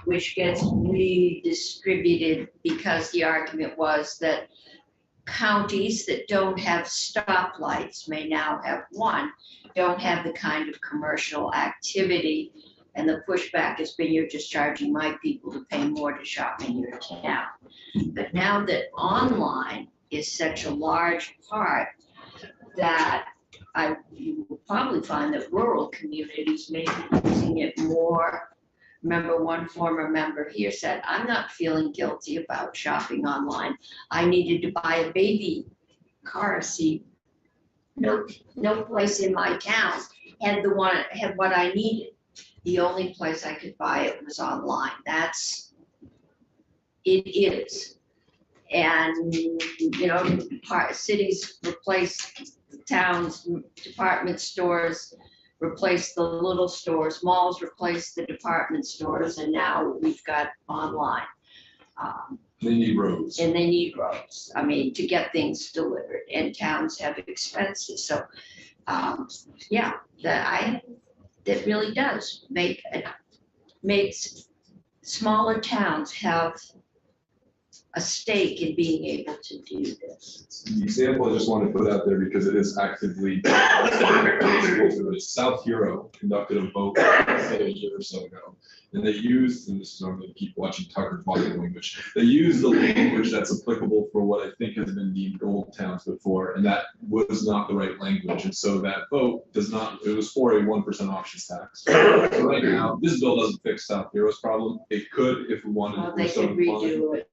which gets redistributed because the argument was that counties that don't have stoplights may now have one, don't have the kind of commercial activity. And the pushback has been, you're just charging my people to pay more to shop in your town. But now that online is such a large part, that you will probably find that rural communities may be using it more. Remember, one former member here said, I'm not feeling guilty about shopping online. I needed to buy a baby car seat. No place in my town had what I needed. The only place I could buy it was online. It is. And, cities replace towns, department stores replace the little stores, malls replace the department stores, and now we've got online. They need roads. And they need roads, to get things delivered, and towns have expenses, so, that really does makes smaller towns have a stake in being able to do this. The example I just want to put out there because it is actively South Hero conducted a vote a year or so ago, and they used, and this is I'm going to keep watching Tucker's body language, they used the language that's applicable for what I think has been deemed gold towns before, and that was not the right language, and so that vote it was for a 1% options tax. So right now, this bill doesn't fix South Hero's problem. It could if we wanted. Well, they could redo it.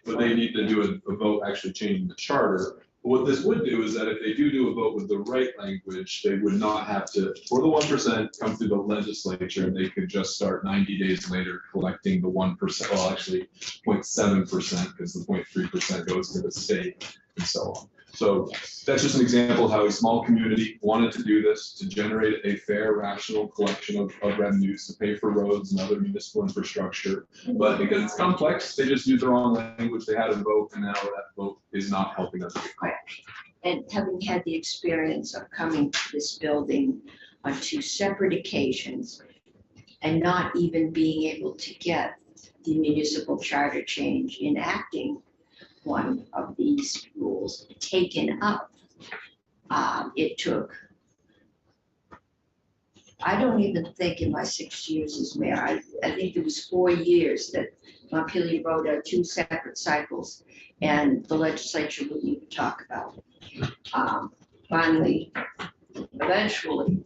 But they need to do a vote actually changing the charter. But what this would do is that if they do a vote with the right language, they would not have to, for the 1%, come through the legislature, and they could just start 90 days later collecting the 1%, well, actually 0.7%, because the 0.3% goes to the state and so on. So that's just an example of how a small community wanted to do this to generate a fair, rational collection of revenues to pay for roads and other municipal infrastructure. But because it's complex, they just used the wrong language. They had a vote, and now that vote is not helping us. And having had the experience of coming to this building on 2 separate occasions and not even being able to get the municipal charter change enacting one of these rules taken up. It took I don't even think in my 6 years as mayor, I think it was 4 years that Montpelier wrote out 2 separate cycles and the legislature wouldn't even talk about it. Finally, eventually,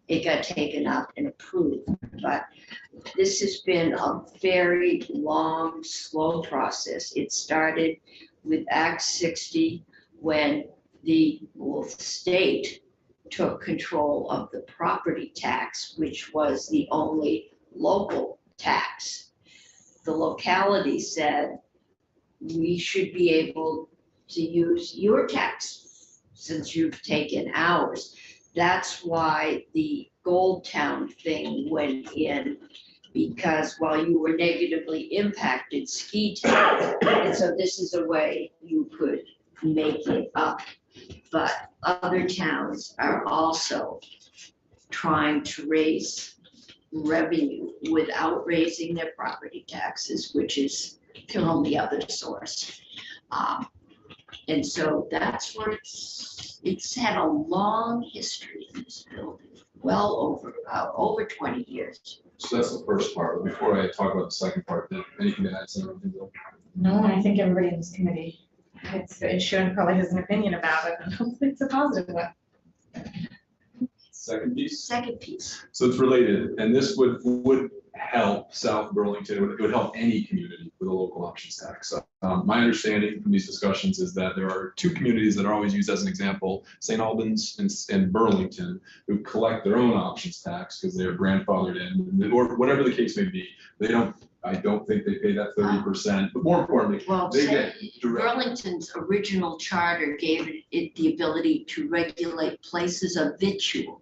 it got taken up and approved, but this has been a very long, slow process. It started with Act 60 when the state took control of the property tax, which was the only local tax. The locality said, we should be able to use your tax since you've taken ours. That's why the Gold Town thing went in, because while you were negatively impacted, Ski Town, and so this is a way you could make it up. But other towns are also trying to raise revenue without raising their property taxes, which is their only other source. And so that's what it's had a long history in this building, well over 20 years. So that's the first part. But before I talk about the second part, anything to add, Senator? No, I think everybody in this committee, Sharon probably has an opinion about it, and hopefully it's a positive one. Second piece? Second piece. So it's related, and this would help South Burlington, it would help any community with a local options tax. My understanding from these discussions is that there are 2 communities that are always used as an example, St. Albans and Burlington, who collect their own options tax because they are grandfathered in, or whatever the case may be. I don't think they pay that 30%, but more importantly, Well, they get direct. Burlington's original charter gave it the ability to regulate places of victual.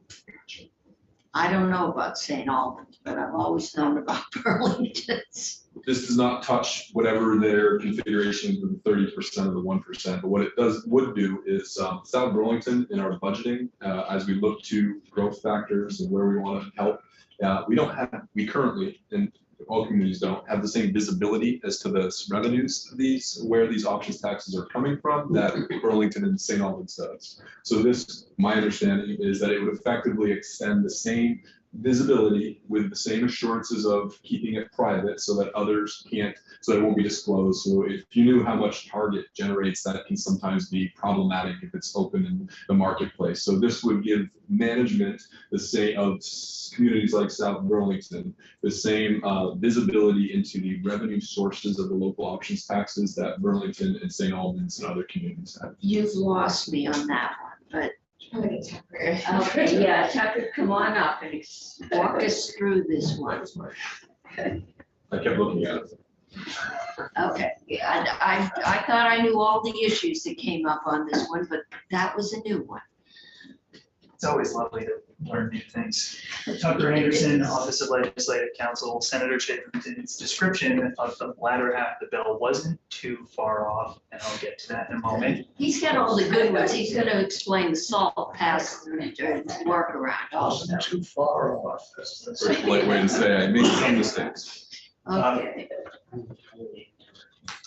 I don't know about St. Albans, but I've always known about Burlington's. This does not touch whatever their configuration of the 30% or the 1%, but what it would do is South Burlington in our budgeting, as we look to growth factors and where we want to help, we currently, and all communities don't have the same visibility as to the revenues of these, where these options taxes are coming from, that Burlington and St. Albans does. So this, my understanding is that it would effectively extend the same visibility with the same assurances of keeping it private so that others can't, so that it won't be disclosed. So if you knew how much Target generates, that can sometimes be problematic if it's open in the marketplace. So this would give management the same of communities like South Burlington, the same visibility into the revenue sources of the local options taxes that Burlington and St. Albans and other communities have. You've lost me on that one, but Probably get Tucker. okay, yeah, Tucker, come on up and walk us through this one. I kept looking at it. Okay, yeah, I thought I knew all the issues that came up on this one, but that was a new one. It's always lovely to learn new things. Tucker Anderson, Office of Legislative Counsel, Senator Chittenden's description of the latter half of the bill wasn't too far off, and I'll get to that in a moment. He's got all the good ones. He's gonna explain the salt pass workaround also. Wasn't too far off. Very polite way to say I made some mistakes. Okay,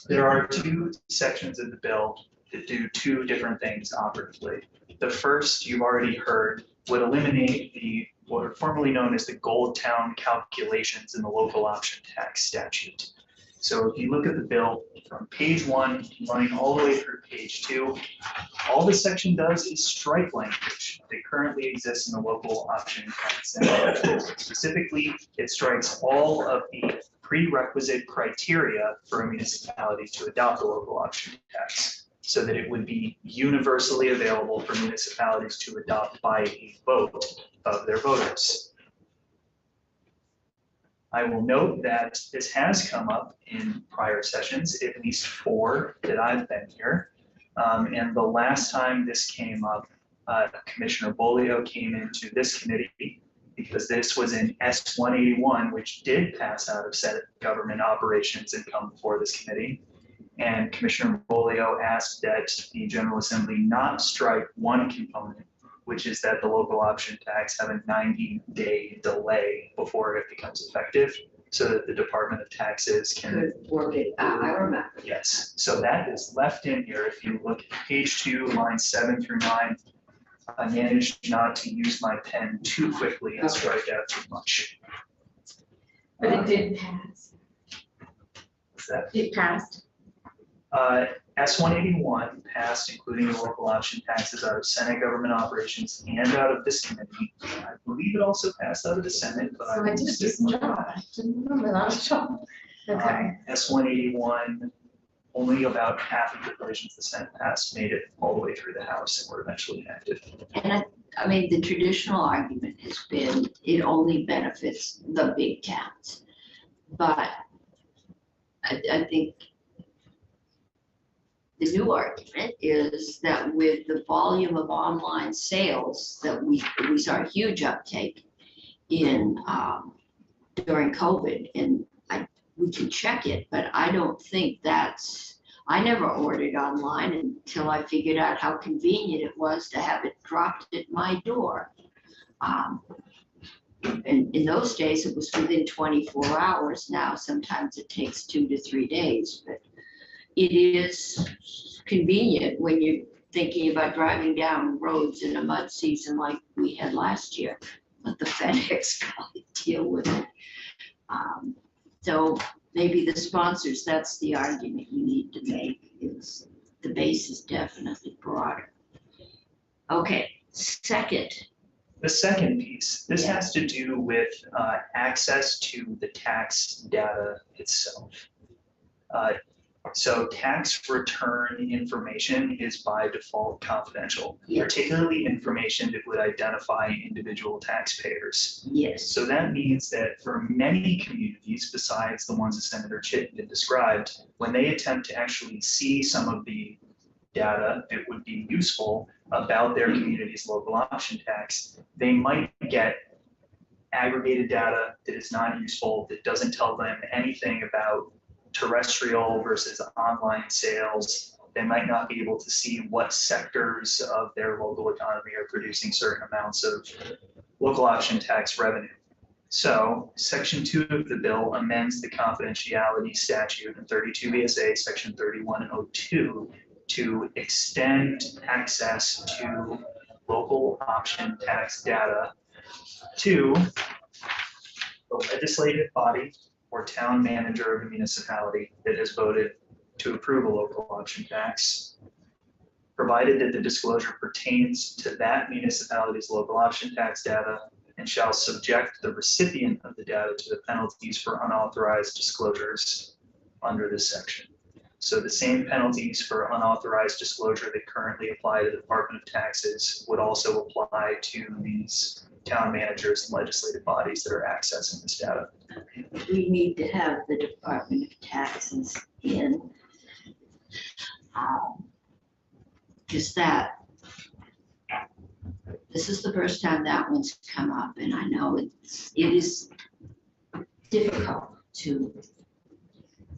There are 2 sections of the bill that do 2 different things operatively. The first, you've already heard, would eliminate what are formerly known as the Gold Town calculations in the local option tax statute. So if you look at the bill from page 1, running all the way through page 2, all this section does is strike language that currently exists in the local option tax statute. Specifically, it strikes all of the prerequisite criteria for a municipality to adopt a local option tax, so that it would be universally available for municipalities to adopt by a vote of their voters. I will note that this has come up in prior sessions, at least 4 that I've been here. And the last time this came up, Commissioner Bolio came into this committee because this was in S-181, which did pass out of Senate Government Operations and come before this committee. And Commissioner Bolio asked that the General Assembly not strike one component, which is that the local option tax have a 90-day delay before it becomes effective, so that the Department of Taxes can. could work it out, I remember. Yes, so that is left in here. If you look at page 2, lines 7 through 9, I managed not to use my pen too quickly and strike out too much. But it did pass. What's that? It passed. S-181 passed, including the local option taxes out of Senate government operations and out of this committee. I believe it also passed out of the Senate, but So I did a stick decent with job. that. I didn't remember that. Okay. S-181, only about half of the provisions the Senate passed made it all the way through the House and were eventually enacted. And I mean, the traditional argument has been it only benefits the big towns. But I think the new argument is that with the volume of online sales that we saw a huge uptake in during COVID, and we can check it, but I don't think I never ordered online until I figured out how convenient it was to have it dropped at my door. And in those days, it was within 24 hours. Now, sometimes it takes 2 to 3 days, but it is convenient when you're thinking about driving down roads in a mud season like we had last year. Let the FedEx guy deal with it. So maybe the sponsors, that's the argument you need to make, is the base is definitely broader. Okay, second. The second piece, this has to do with access to the tax data itself. So tax return information is by default confidential, particularly information that would identify individual taxpayers. Yes. So that means that for many communities, besides the ones that Senator Chittenden described, when they attempt to actually see some of the data that would be useful about their community's local option tax, they might get aggregated data that is not useful, that doesn't tell them anything about terrestrial versus online sales. They might not be able to see what sectors of their local economy are producing certain amounts of local option tax revenue. So Section 2 of the bill amends the confidentiality statute in 32 VSA, Section 3102, to extend access to local option tax data to the legislative body or town manager of a municipality that has voted to approve a local option tax, provided that the disclosure pertains to that municipality's local option tax data and shall subject the recipient of the data to the penalties for unauthorized disclosures under this section. So the same penalties for unauthorized disclosure that currently apply to the Department of Taxes would also apply to these town managers and legislative bodies that are accessing this data. We need to have the Department of Taxes in. Because this is the first time that one's come up, and I know it is difficult to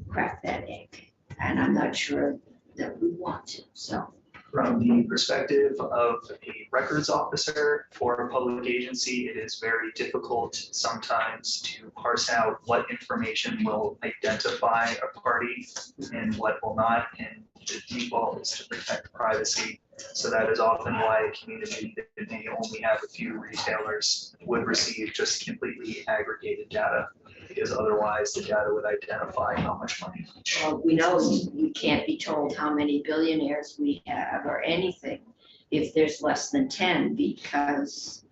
crack that egg. And I'm not sure that we want to, so. From the perspective of a records officer for a public agency, it is very difficult sometimes to parse out what information will identify a party and what will not, and the default is to protect privacy. So that is often why a community that may only have a few retailers would receive just completely aggregated data, because otherwise the data would identify how much money each. Well, we know you can't be told how many billionaires we have or anything if there's less than 10, because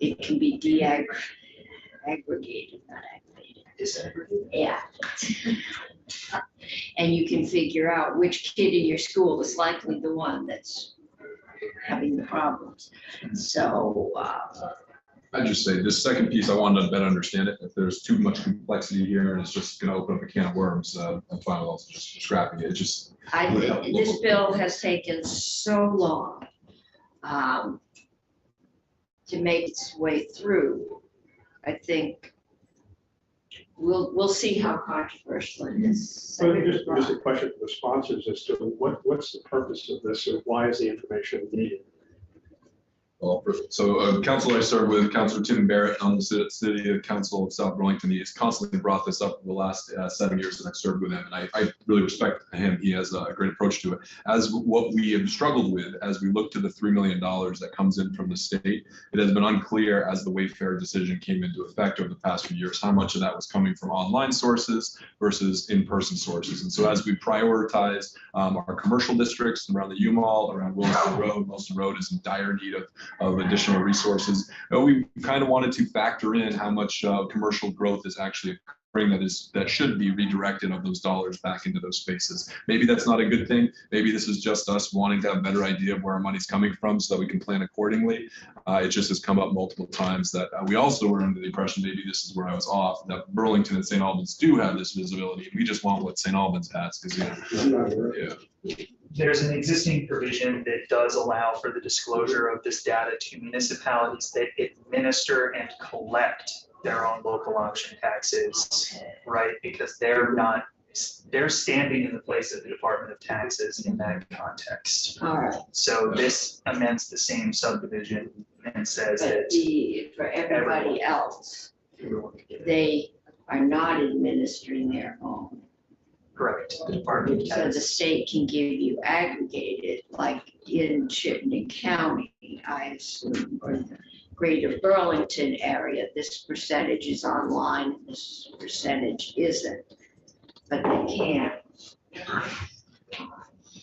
it can be aggregated, not aggregated. Disaggregated? Yeah. And you can figure out which kid in your school is likely the one that's having the problems. So, I'd just say this second piece, I wanted to better understand it. If there's too much complexity here and it's just gonna open up a can of worms, I'm fine with also just scrapping it. It just. this bill has taken so long to make its way through. I think we'll see how controversial it is. Well, just a question for the sponsors as to what's the purpose of this, or why is the information needed? So council I served with, Councilor Tim Barrett on the City Council of South Burlington. He has constantly brought this up for the last 7 years that I've served with him, and I really respect him. He has a great approach to it. As what we have struggled with as we look to the $3 million that comes in from the state, it has been unclear as the Wayfair decision came into effect over the past few years, how much of that was coming from online sources versus in-person sources. And so as we prioritize our commercial districts around the U-Mall, around Wilson Road is in dire need of additional resources. We kind of wanted to factor in how much commercial growth is actually occurring that should be redirected of those dollars back into those spaces. Maybe that's not a good thing. Maybe this is just us wanting to have a better idea of where our money's coming from so that we can plan accordingly. It just has come up multiple times that we also were under the impression, maybe this is where I was off, that Burlington and St. Albans do have this visibility. We just want what St. Albans has because There's an existing provision that does allow for the disclosure of this data to municipalities that administer and collect their own local option taxes, right? Because they're standing in the place of the Department of Taxes in that context. All right. So this amends the same subdivision and says But that for everybody else, they are not administering their own. correct, the Department of So the Taxes. state can give you aggregated, like in Chittenden County, I assume, or the greater Burlington area, this percentage is online, this percentage isn't. But they can't.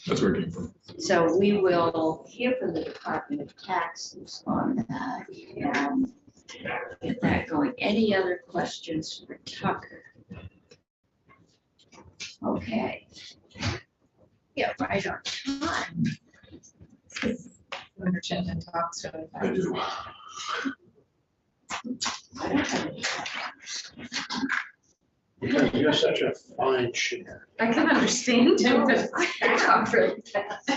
that's where it came from. So we will hear from the Department of Taxes on that and get that going. Any other questions for Tucker? Okay. Yeah, right on time. Under Chittenden talks really I fast. do. I don't have any. You're such a fine share. I can understand him, but I talk really fast.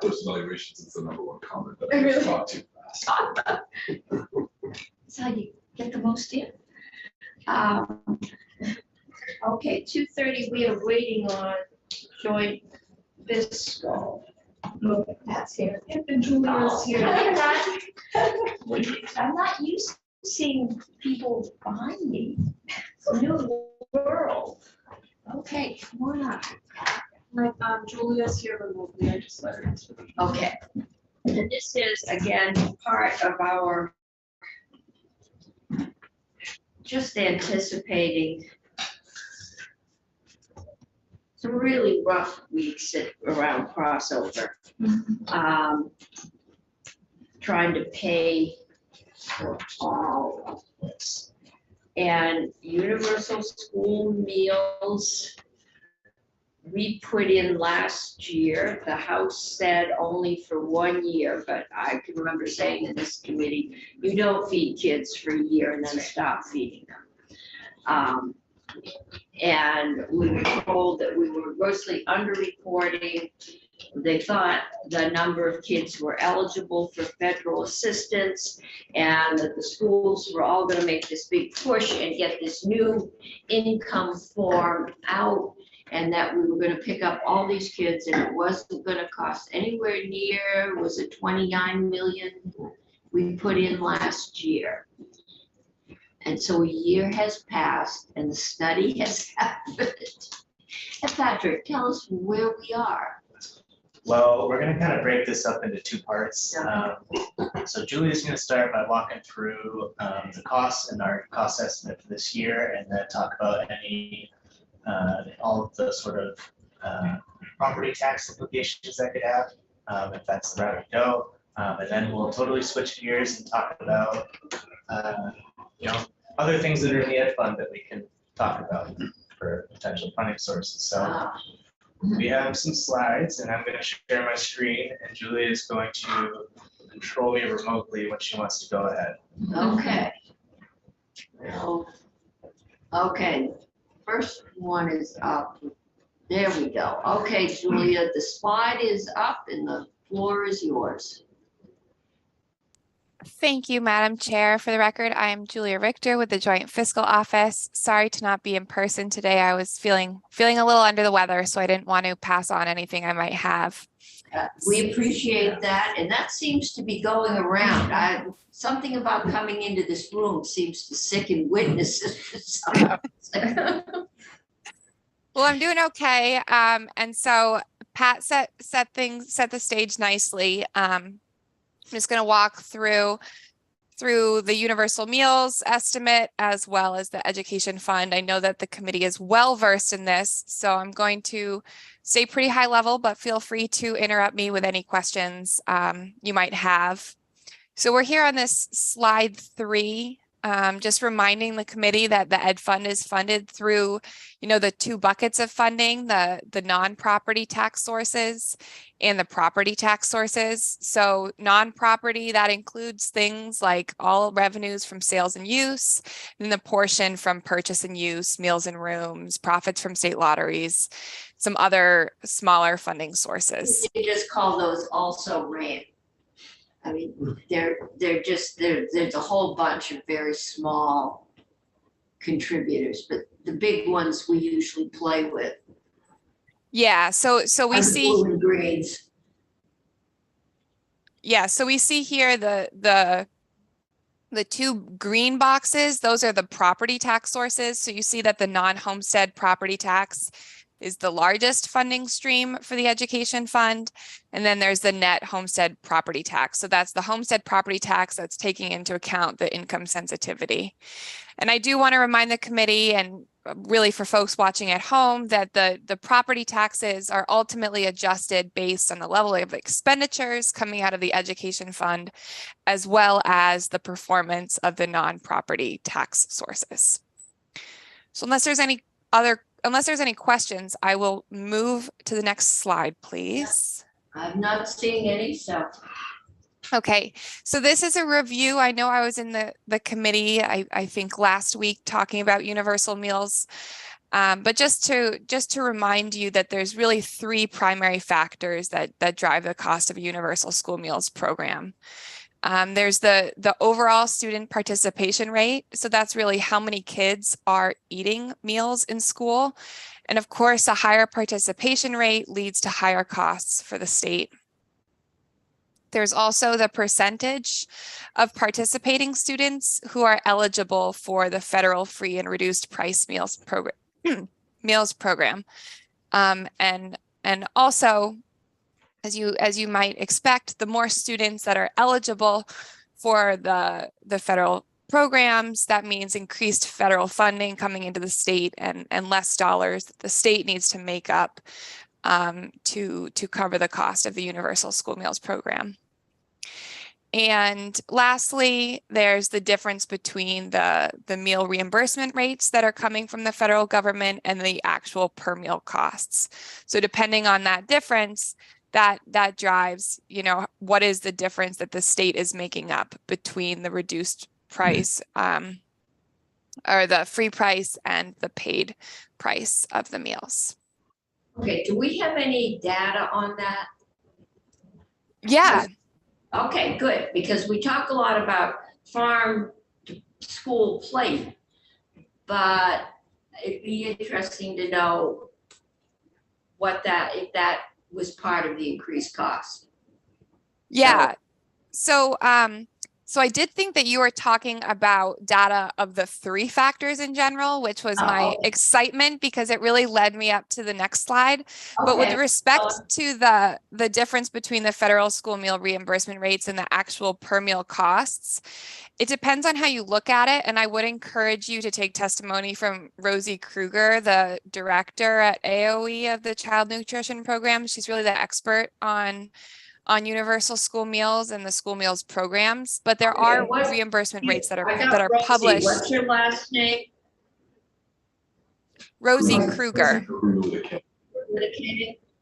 Those evaluations is the #1 comment that I I really- talk too fast. That's how you get the most in. Okay, 2:30, we are waiting on joint fiscal. Pat's here. And Julia's here. I'm not used to seeing people behind me. It's a new world. Okay, come on up. Like, Julia's here remotely, I just let her into the. Okay. And this is, again, part of our just anticipating some really rough weeks around crossover. Trying to pay for all of this. And universal school meals, we put in last year, the House said only for 1 year, but I can remember saying in this committee, you don't feed kids for a year and then stop feeding them. And we were told that we were grossly underreporting. They thought the number of kids who were eligible for federal assistance and that the schools were all going to make this big push and get this new income form out, and that we were going to pick up all these kids and it wasn't going to cost anywhere near, was it 29 million we put in last year? And so a year has passed and the study has happened. And Patrick, tell us where we are. Well, we're gonna kind of break this up into 2 parts. So Julia's gonna start by walking through the costs and our cost estimate for this year, and then talk about any, all of the sort of property tax implications that could have, if that's the route to go. And then we'll totally switch gears and talk about, other things that are in the ed fund that we can talk about for potential funding sources. So we have some slides, and I'm going to share my screen, and Julia is going to control me remotely when she wants to go ahead. Okay. Okay, first one is up. There we go. Okay, Julia, the slide is up and the floor is yours. Thank you, Madam Chair. For the record, I am Julia Richter with the Joint Fiscal Office. Sorry to not be in person today. I was feeling a little under the weather, so I didn't want to pass on anything I might have. We appreciate that, and that seems to be going around. Something about coming into this room seems to sicken witnesses. Well, I'm doing okay. And so Pat set the stage nicely. I'm just going to walk through the universal meals estimate as well as the education fund. I know that the committee is well versed in this, so I'm going to stay pretty high level, but feel free to interrupt me with any questions you might have. So we're here on this slide 3, just reminding the committee that the Ed Fund is funded through, the 2 buckets of funding, the non-property tax sources and the property tax sources. So non-property, that includes things like all revenues from sales and use, and the portion from purchase and use, meals and rooms, profits from state lotteries, some other smaller funding sources. You just call those also rent. I mean, there's a whole bunch of very small contributors, but the big ones we usually play with. Yeah, so we see blue and greens. Yeah, so we see here the 2 green boxes, those are the property tax sources. So you see that the non-homestead property tax is the largest funding stream for the education fund. And then there's the net homestead property tax. So that's the homestead property tax that's taking into account the income sensitivity. And I do want to remind the committee, and really for folks watching at home, that the property taxes are ultimately adjusted based on the level of expenditures coming out of the education fund, as well as the performance of the non-property tax sources. So unless there's any questions, I will move to the next slide, please. I'm not seeing any, so. Okay, so this is a review. I know I was in the committee, I think last week, talking about universal meals. But just to remind you that there's really 3 primary factors that drive the cost of a universal school meals program. There's the overall student participation rate. So that's really how many kids are eating meals in school. And of course, a higher participation rate leads to higher costs for the state. There's also the percentage of participating students who are eligible for the federal free and reduced price meals program. And also, as you might expect, the more students that are eligible for the federal programs, that means increased federal funding coming into the state and less dollars that the state needs to make up to cover the cost of the universal school meals program. And lastly, there's the difference between the meal reimbursement rates that are coming from the federal government and the actual per meal costs. So depending on that difference, that drives, what is the difference that the state is making up between the reduced price or the free price and the paid price of the meals. Okay, do we have any data on that? Yeah. Okay, good, because we talk a lot about farm to school plate, but it'd be interesting to know if that was part of the increased cost. Yeah. So I did think that you were talking about data of the 3 factors in general, which was my excitement because it really led me up to the next slide. But with respect to the difference between the federal school meal reimbursement rates and the actual per meal costs, it depends on how you look at it. And I would encourage you to take testimony from Rosie Kruger, the director at AOE of the Child Nutrition Program. She's really the expert on universal school meals and the school meals programs, but there are reimbursement rates that are published. What's your last name? Rosie Kruger.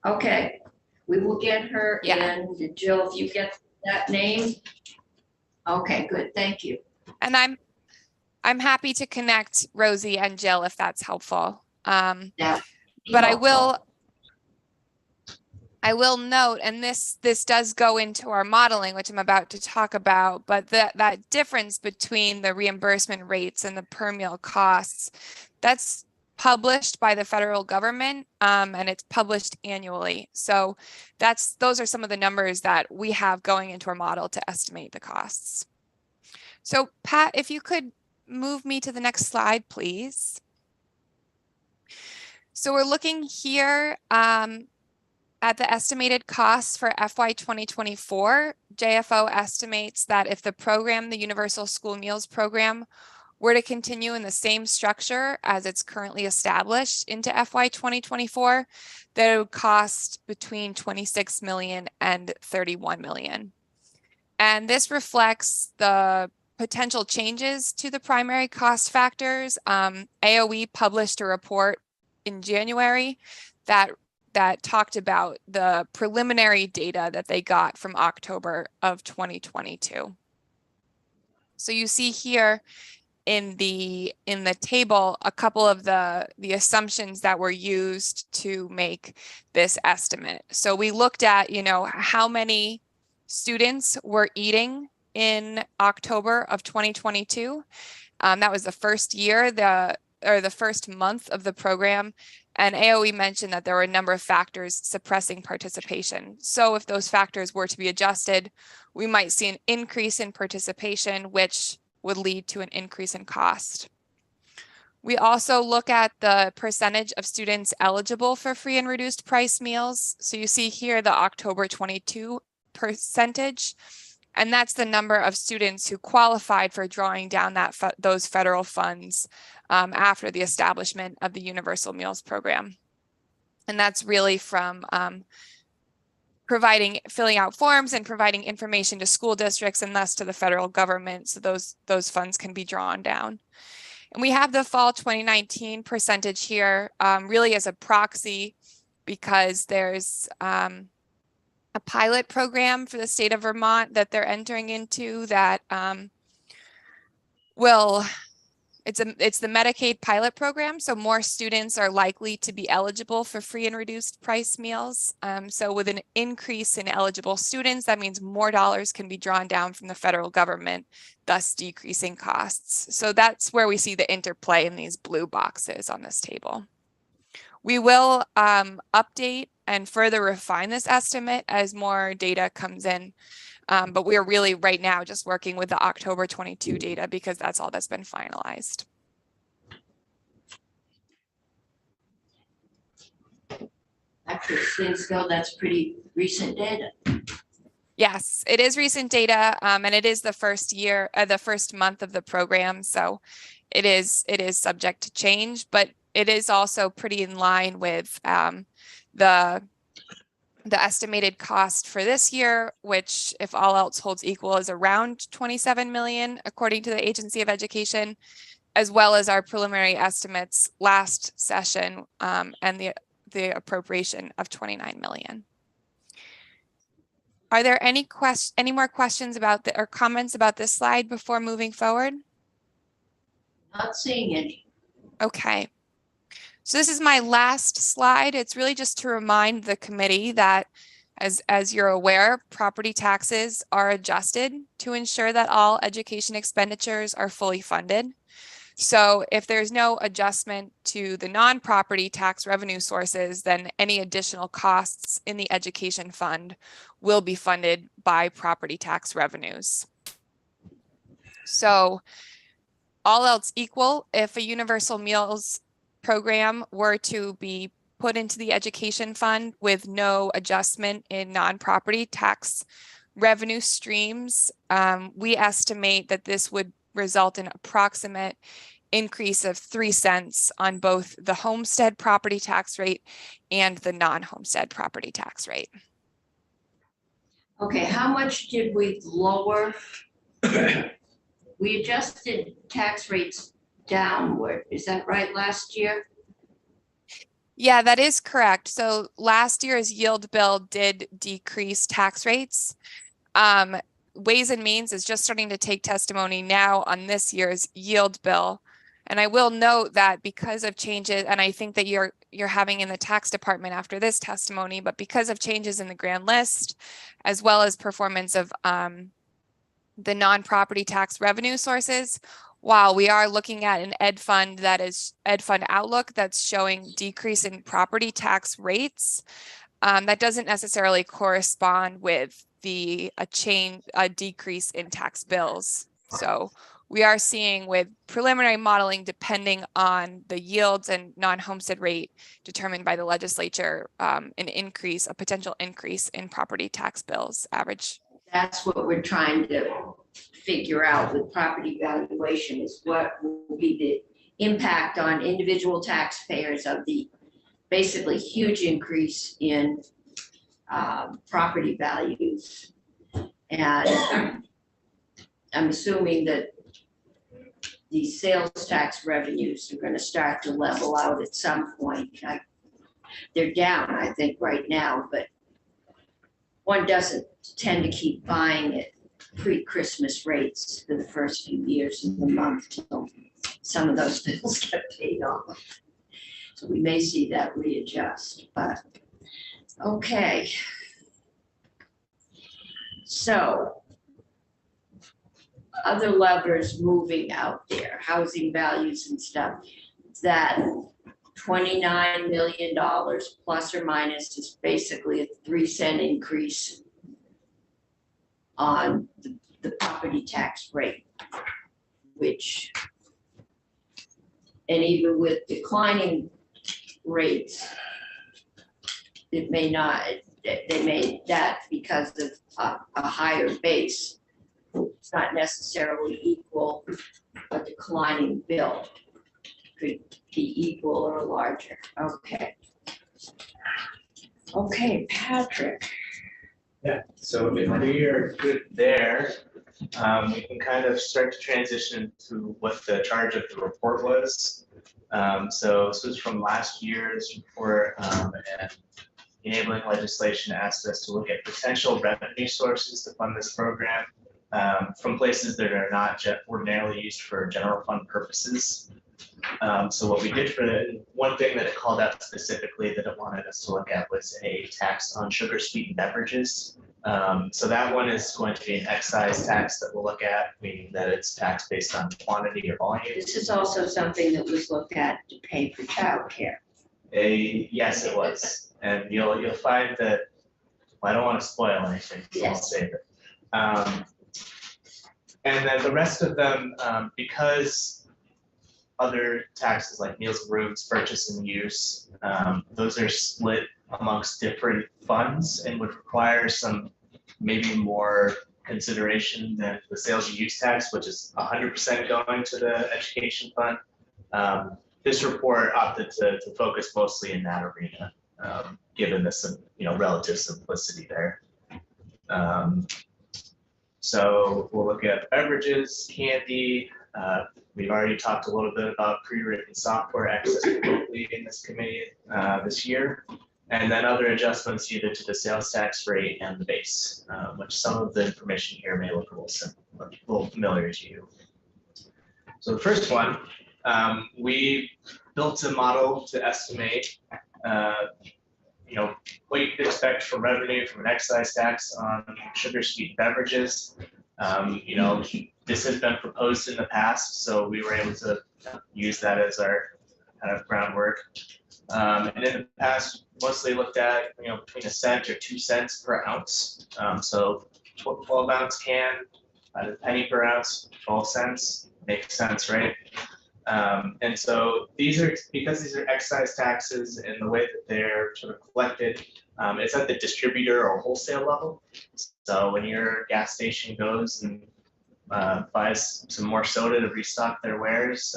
Okay, we will get her. Yeah. And Jill, if you get that name. Okay, good, thank you. And I'm happy to connect Rosie and Jill if that's helpful. Yeah. But I I will note, and this does go into our modeling, which I'm about to talk about, but that difference between the reimbursement rates and the per meal costs, that's published by the federal government, and it's published annually. So those are some of the numbers that we have going into our model to estimate the costs. So Pat, if you could move me to the next slide, please. So we're looking here at the estimated costs for FY 2024. JFO estimates that if the program, the Universal School Meals Program, were to continue in the same structure as it's currently established into FY 2024, that it would cost between 26 million and 31 million. And this reflects the potential changes to the primary cost factors. AOE published a report in January that talked about the preliminary data that they got from October of 2022. So you see here in the table a couple of the assumptions that were used to make this estimate. So we looked at, how many students were eating in October of 2022. That was the first year, the first month of the program. And AOE mentioned that there were a number of factors suppressing participation. So if those factors were to be adjusted, we might see an increase in participation, which would lead to an increase in cost. We also look at the percentage of students eligible for free and reduced price meals. So you see here the October 22 percentage, and that's the number of students who qualified for drawing down those federal funds after the establishment of the Universal Meals Program. And that's really from filling out forms and providing information to school districts and thus to the federal government, so those funds can be drawn down. And we have the fall 2019 percentage here really as a proxy, because there's a pilot program for the state of Vermont that they're entering into that it's the Medicaid pilot program. So more students are likely to be eligible for free and reduced price meals. So with an increase in eligible students, that means more dollars can be drawn down from the federal government, thus decreasing costs. So that's where we see the interplay in these blue boxes on this table. We will update and further refine this estimate as more data comes in. But we are really right now just working with the October 22 data because that's all that's been finalized. Actually, things go, that's pretty recent data. Yes, it is recent data, and it is the first month of the program. So it is subject to change, but it is also pretty in line with the estimated cost for this year, which if all else holds equal is around 27 million, according to the Agency of Education, as well as our preliminary estimates last session and the appropriation of 29 million. Are there any more questions about or comments about this slide before moving forward? Not seeing any. Okay. So this is my last slide. It's really just to remind the committee that, as you're aware, property taxes are adjusted to ensure that all education expenditures are fully funded. So if there's no adjustment to the non-property tax revenue sources, then any additional costs in the education fund will be funded by property tax revenues. So all else equal, if a Universal Meals Program were to be put into the education fund with no adjustment in non-property tax revenue streams, we estimate that this would result in approximate increase of 3 cents on both the homestead property tax rate and the non-homestead property tax rate. Okay, how much did we lower? We adjusted tax rates downward, is that right, last year? Yeah, that is correct. So last year's yield bill did decrease tax rates. Ways and Means is just starting to take testimony now on this year's yield bill. And I will note that because of changes, and I think that you're having in the tax department after this testimony, but because of changes in the grand list, as well as performance of the non-property tax revenue sources, while we are looking at an ed fund outlook that's showing decrease in property tax rates, that doesn't necessarily correspond with a decrease in tax bills. So we are seeing with preliminary modeling, depending on the yields and non-homestead rate determined by the legislature, a potential increase in property tax bills average. That's what we're trying to figure out with property valuation, is what will be the impact on individual taxpayers of the basically huge increase in property values. And I'm assuming that these sales tax revenues are going to start to level out at some point. They're down, I think, right now, but one doesn't tend to keep buying at pre-Christmas rates for the first few years of the month till some of those bills get paid off. So we may see that readjust, but okay. So other levers moving out there, housing values and stuff, that $29 million plus or minus is basically a 3-cent increase on the property tax rate, which, and even with declining rates, it may not, they made that because of a higher base. It's not necessarily equal a declining bill. Could be equal or larger. Okay. Okay, Patrick. Yeah, so if we are good there, we can kind of start to transition to what the charge of the report was. So this was from last year's report, and enabling legislation asked us to look at potential revenue sources to fund this program from places that are not ordinarily used for general fund purposes. So what we did for one thing that it called out specifically that it wanted us to look at was a tax on sugar sweetened beverages. So that one is going to be an excise tax that we'll look at, meaning that it's taxed based on quantity or volume. This is also something that was looked at to pay for childcare. Yes, it was, and you'll find that. Well, I don't want to spoil anything, so I'll save it. And then the rest of them, because other taxes like meals and rooms, purchase and use, those are split amongst different funds and would require some maybe more consideration than the sales and use tax, which is 100% going to the education fund. This report opted to focus mostly in that arena, given the relative simplicity there. So we'll look at beverages, candy. We've already talked a little bit about pre-written software access remotely in this committee this year. And then other adjustments either to the sales tax rate and the base, which some of the information here may look a little familiar to you. So the first one, we built a model to estimate what you could expect from revenue from an excise tax on sugar sweetened beverages. This has been proposed in the past, so we were able to use that as our kind of groundwork. And in the past, mostly looked at between 1 cent or 2 cents per ounce. So 12 ounce can, about a penny per ounce, 12 cents makes sense, right? And so because these are excise taxes and the way that they're sort of collected, it's at the distributor or wholesale level. So when your gas station goes and buys some more soda to restock their wares,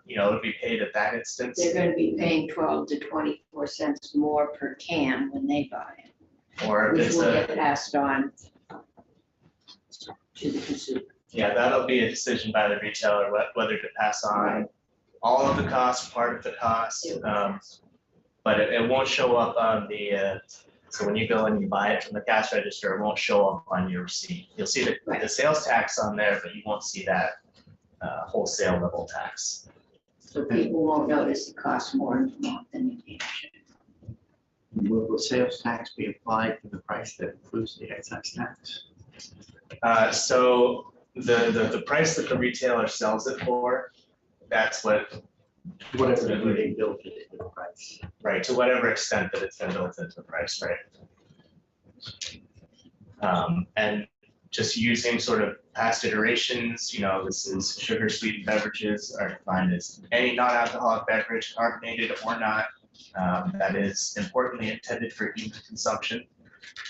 it'll be paid at that instance. They're going to be paying 12 to 24 cents more per can when they buy it. Or if which it's will get passed on to the consumer. Yeah, that'll be a decision by the retailer whether to pass on all of the cost, part of the cost, but it won't show up on the. So when you go and you buy it from the cash register, it won't show up on your receipt. You'll see the sales tax on there, but you won't see that wholesale level tax. So people won't notice it costs more in Vermont than in Hampshire. Will the sales tax be applied to the price that includes the excise tax? So the price that the retailer sells it for, that's what, Whatever they built it into the price. right, to whatever extent that it's been built into the price, right? And just using sort of past iterations, you know, this is sugar sweetened beverages are defined as any non-alcoholic beverage, carbonated or not, that is importantly intended for human consumption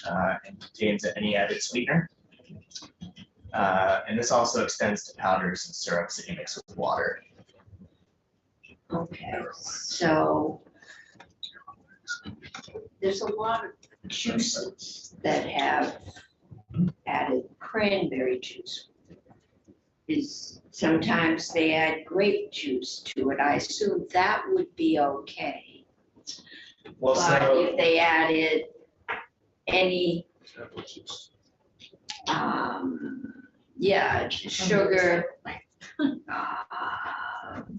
and contains any added sweetener. And this also extends to powders and syrups that you mix with water. Okay, so there's a lot of juices that have added cranberry juice. Sometimes they add grape juice to it. I assume that would be okay. Well, But so, if they added any, sugar,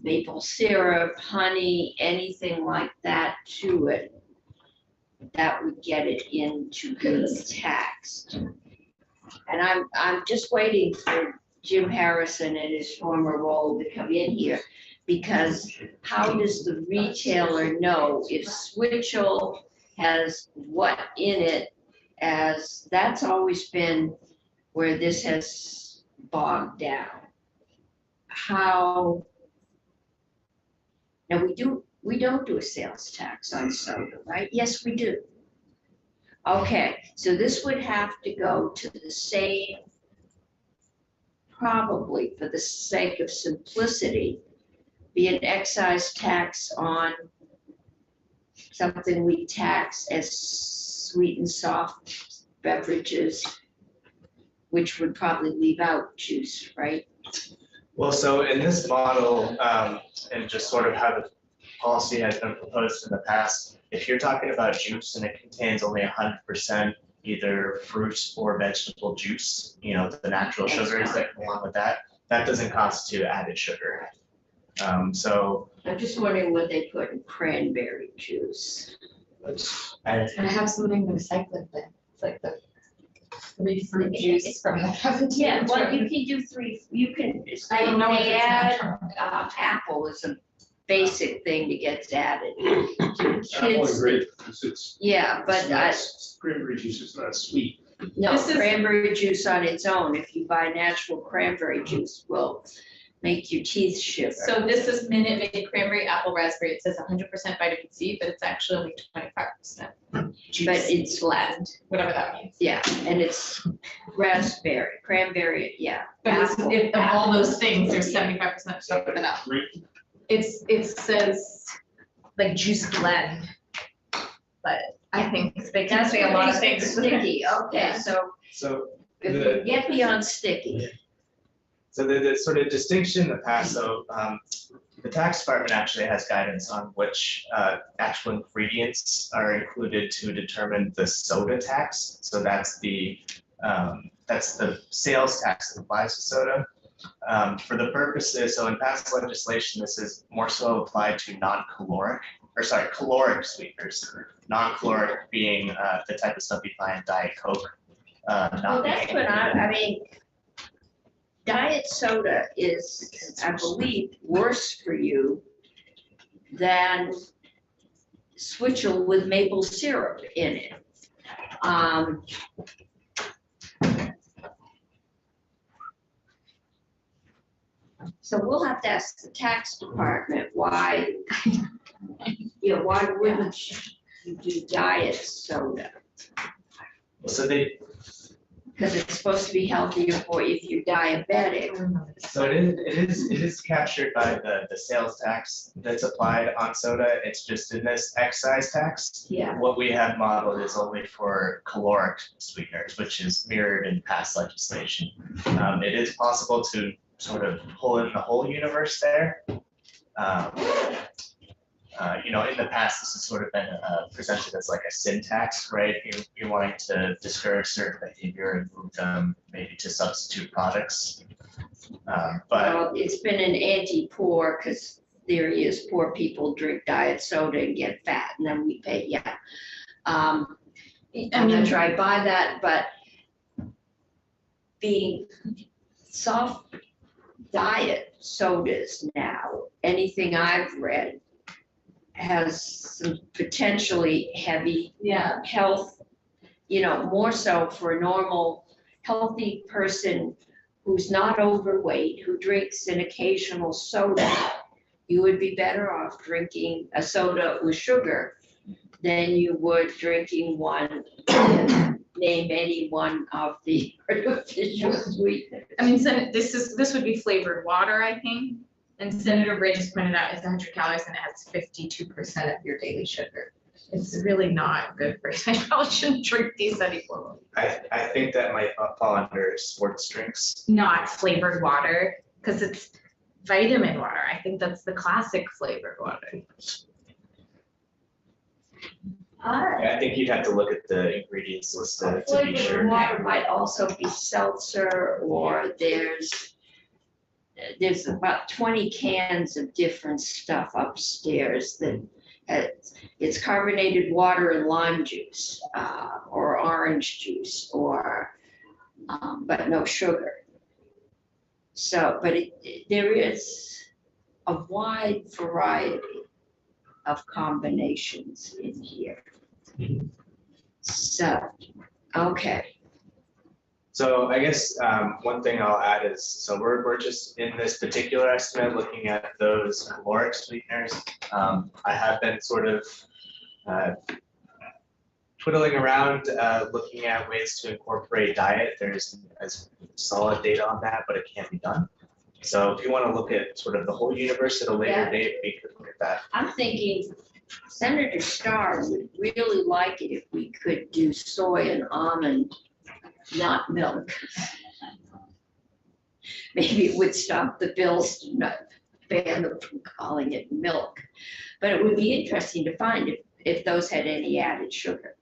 maple syrup, honey, anything like that to it, that would get it into being taxed. And I'm just waiting for Jim Harrison in his former role to come in here, because how does the retailer know if Switchell has what in it, as that's always been where this has bogged down. How, now we don't do a sales tax on soda, right? Yes, we do. Okay, so this would have to go to the same, probably for the sake of simplicity, be an excise tax on something we tax as sweet and soft beverages, which would probably leave out juice, right? well, so in this model, and just sort of how the policy has been proposed in the past, if you're talking about juice and it contains only 100% either fruit or vegetable juice, you know, the natural sugars that come along with that, that doesn't constitute added sugar. So I'm just wondering what they put in cranberry juice. I I have something to recycling thing. It's like the free fruit juice from the cafeteria. Yeah, well, you can do three, you can, I don't know if they it's add, natural. apple is a basic thing that gets added. Apple and Kids, grape, because it's, yeah, but cranberry juice is not sweet. no, This is- cranberry juice on its own, if you buy natural cranberry juice, will make your teeth shiver. So this is Minute Maid cranberry, apple, raspberry. It says 100% vitamin C, but it's actually only 25% juice. But it's blend, whatever that means. Yeah, and it's raspberry, cranberry, yeah. But it's, apple, of all apple. those things, there's 75% something else. It says like juice blend. But I think they can That's say a lot of pretty things. sticky, okay, Yeah. so if we get beyond sticky, So the sort of distinction in the past, so the tax department actually has guidance on which actual ingredients are included to determine the soda tax. So that's the sales tax that applies to soda. For the purposes, so in past legislation, this is more so applied to caloric sweeteners. Non-caloric being the type of stuff you find in Diet Coke. well, that's what I mean, diet soda is, I believe, worse for you than Switchell with maple syrup in it. So we'll have to ask the tax department why, why wouldn't you do diet soda? So they, Because it's supposed to be healthier for you if you're diabetic. So it is captured by the sales tax that's applied on soda. It's just in this excise tax. Yeah. What we have modeled is only for caloric sweeteners, which is mirrored in past legislation. It is possible to sort of pull in the whole universe there. In the past, this has sort of been presented as like a sin tax, right? You're wanting to discourage certain behavior and move them maybe to substitute products. But Well, it's been an anti-poor because theory is poor people drink diet soda and get fat, and then we pay, yeah. I'm not sure I buy that, but the soft diet sodas now, anything I've read, has some potentially heavy health, more so for a normal, healthy person who's not overweight, who drinks an occasional soda. You would be better off drinking a soda with sugar than you would drinking one, name any one of the artificial sweeteners. I mean, this would be flavored water, I think. And Senator Bray just pointed out it's 100 calories and it has 52% of your daily sugar. It's really not good for you. I probably shouldn't drink these anymore. I think that might fall under sports drinks. Not flavored water, because it's vitamin water. I think that's the classic flavored water. I think you'd have to look at the ingredients listed to be Flavored sure. water might also be seltzer, or there's about 20 cans of different stuff upstairs that it's carbonated water and lime juice, or orange juice, or but no sugar. So, but there is a wide variety of combinations in here. So, okay. So I guess one thing I'll add is, so we're just in this particular estimate looking at those caloric sweeteners. I have been sort of twiddling around, looking at ways to incorporate diet. There's as solid data on that, but it can't be done. So if you want to look at sort of the whole universe at a later date, we could look at that. I'm thinking Senator Starr would really like it if we could do soy and almond nut milk. Maybe it would stop the bills to not ban them from calling it milk. But it would be interesting to find if those had any added sugar.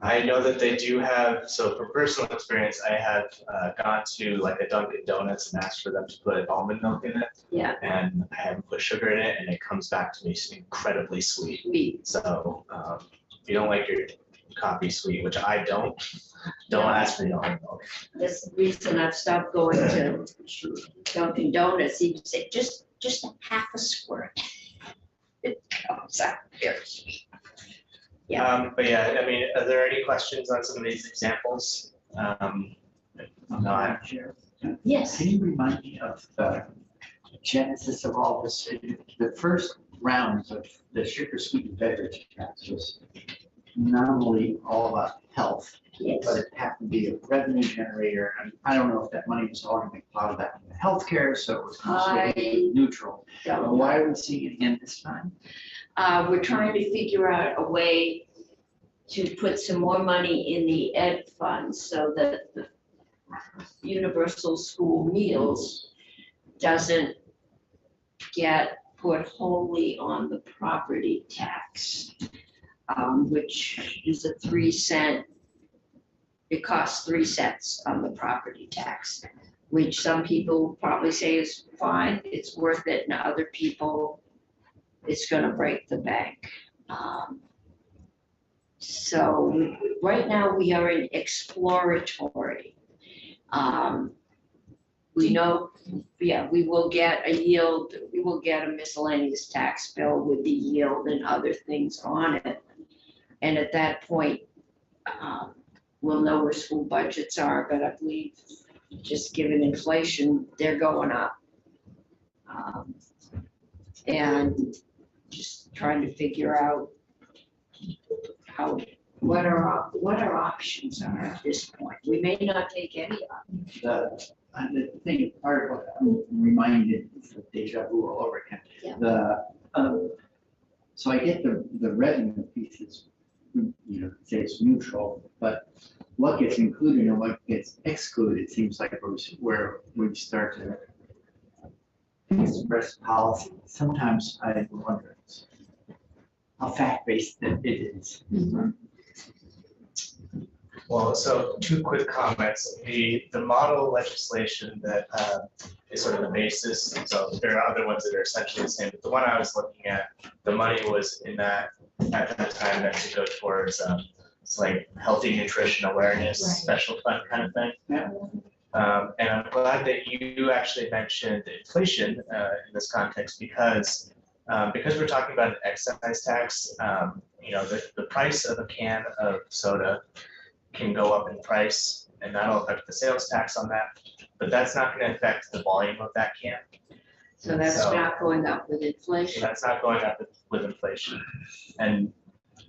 I know that they do have, so from personal experience, I have gone to like a Dunkin' Donuts and asked for them to put almond milk in it. Yeah. And I haven't put sugar in it, and it comes back to me incredibly sweet. Sweet. So if you don't like your coffee sweet, which I don't ask for the almond milk. That's the reason I've stopped going to Dunkin' Donuts. Even say just a half a squirt. It comes out very sweet. Yeah. But yeah, I mean, are there any questions on some of these examples? Not. Yes. Can you remind me of the genesis of all this? The first rounds of the sugar sweetened beverage tax was not only all about health, Yes. but it happened to be a revenue generator. And I don't know if that money was all going to be plowed back into healthcare, so it was completely neutral. But why are we seeing it again this time? We're trying to figure out a way to put some more money in the ed fund so that the universal school meals doesn't get put wholly on the property tax, which is a 3 cent. It costs 3 cents on the property tax, which some people probably say is fine, it's worth it, and other people, it's gonna break the bank. So right now we are in exploratory. We know, we will get a yield, we will get a miscellaneous tax bill with the yield and other things on it. And at that point, we'll know where school budgets are, but I believe just given inflation, they're going up. And just trying to figure out what our options are at this point. We may not take any of them. The thing, part of what I'm reminded of deja vu all over again. Yeah. So I get the revenue pieces, say it's neutral, but what gets included and what gets excluded seems like where we start to express policy. Sometimes I wonder how fact-based it is. Mm-hmm. Well, so 2 quick comments. The model legislation that is sort of the basis. So there are other ones that are essentially the same, but the one I was looking at, the money was in that, at that time, that to go towards, it's like healthy nutrition awareness, Right. special fund kind of thing. Yeah. And I'm glad that you actually mentioned inflation in this context because we're talking about an excise tax, you know, the price of a can of soda can go up in price, and that'll affect the sales tax on that, but that's not going to affect the volume of that can. So that's So- not going up with So inflation. that's not going up with inflation. And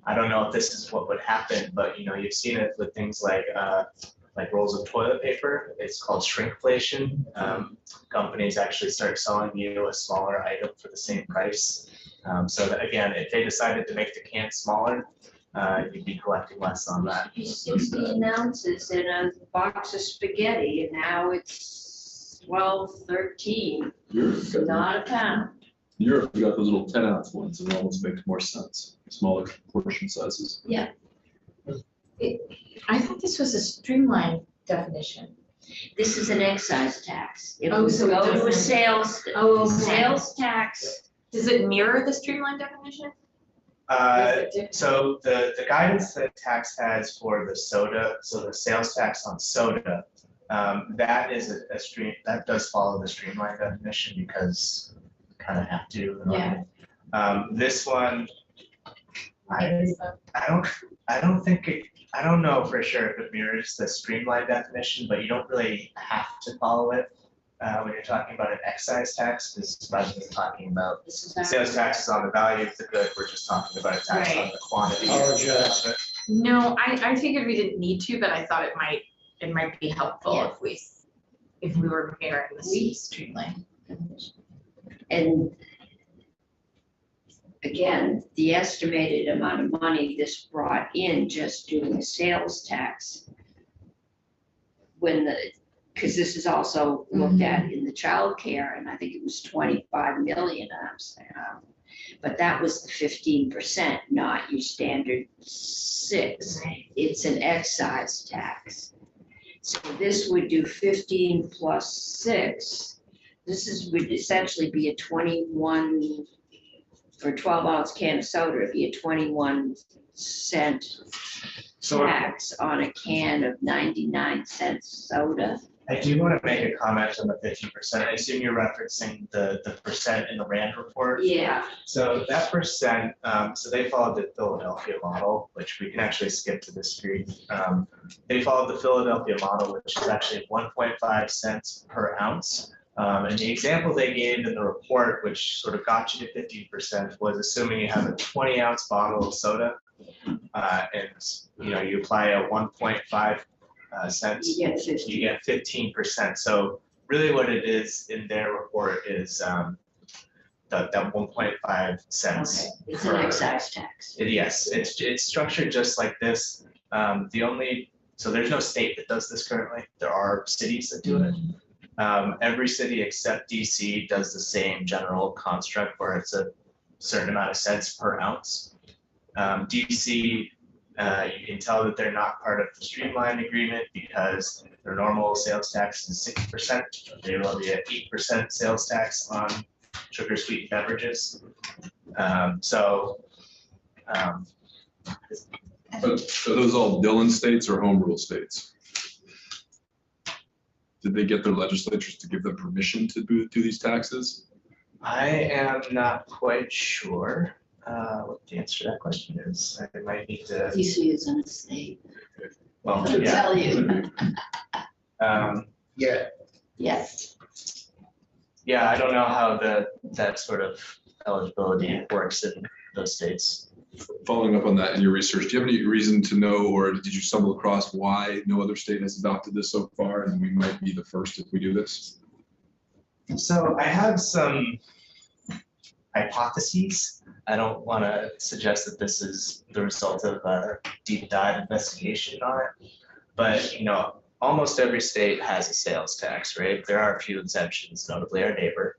I don't know if this is what would happen, but you know, you've seen it with things like rolls of toilet paper. It's called shrinkflation. Companies actually start selling you a smaller item for the same price. So that again, if they decided to make the can smaller, you'd be collecting less on that. Used to be 16 ounces in a box of spaghetti, and now it's 12, 13, not a pound. Europe, we got those little 10-ounce ones, and it almost makes more sense, smaller portion sizes. I thought this was a streamlined definition. This is an excise tax. If Oh, we so it go to a doesn't- sales tax, Does it mirror the streamlined definition? So the guidance that tax has for the soda, so the sales tax on soda, that is a stream, that does follow the streamlined definition because kind of have to. Yeah. This one, I don't think it, I don't know for sure if it mirrors the streamlined definition, but you don't really have to follow it when you're talking about an excise tax, because rather than talking about this is our. sales taxes on the value of the good, we're just talking about a tax on Right. the quantity. Apologize. of it. No, I figured we didn't need to, but I thought it might be helpful Yeah. if we were mirroring We- this streamline. And again, the estimated amount of money this brought in just doing the sales tax. Because this is also looked at in the childcare, and I think it was 25 million, but that was the 15%, not your standard 6. It's an excise tax. So this would do 15 plus 6. Would essentially be a 21, for a 12-ounce can of soda, it'd be a 21-cent So tax on a can of 99-cent soda. I do want to make a comment on the 15%. I assume you're referencing the percent in the RAND report. Yeah, So that percent, so they followed the Philadelphia model, which we can actually skip to this screen. They followed the Philadelphia model, which is actually 1.5 cents per ounce. And the example they gave in the report, which sort of got you to 15%, was assuming you have a 20-ounce bottle of soda, and you know, you apply a 1.5 cents, you get 50. you get 15%. So really what it is in their report is that 1.5 cents. Okay, it's an per- excise tax. Yes, it's structured just like this. So there's no state that does this currently. There are cities that do it. Every city except DC does the same general construct where it's a certain amount of cents per ounce. DC, you can tell that they're not part of the streamlined agreement because their normal sales tax is 6%. They will be at 8% sales tax on sugar sweetened beverages. But are those all Dillon states or home rule states? Did they get their legislatures to give them permission to do these taxes? I am not quite sure what the answer to that question is. I might need to, DC is in a state. well, I'll yeah. tell you. Yeah, Yes, Yeah, I don't know how that sort of eligibility works in those states. Following up on that in your research, do you have any reason to know, or did you stumble across why no other state has adopted this so far, and we might be the first if we do this? So I have some hypotheses. I don't want to suggest that this is the result of a deep dive investigation on it, but you know, almost every state has a sales tax, right? There are a few exceptions, notably our neighbor.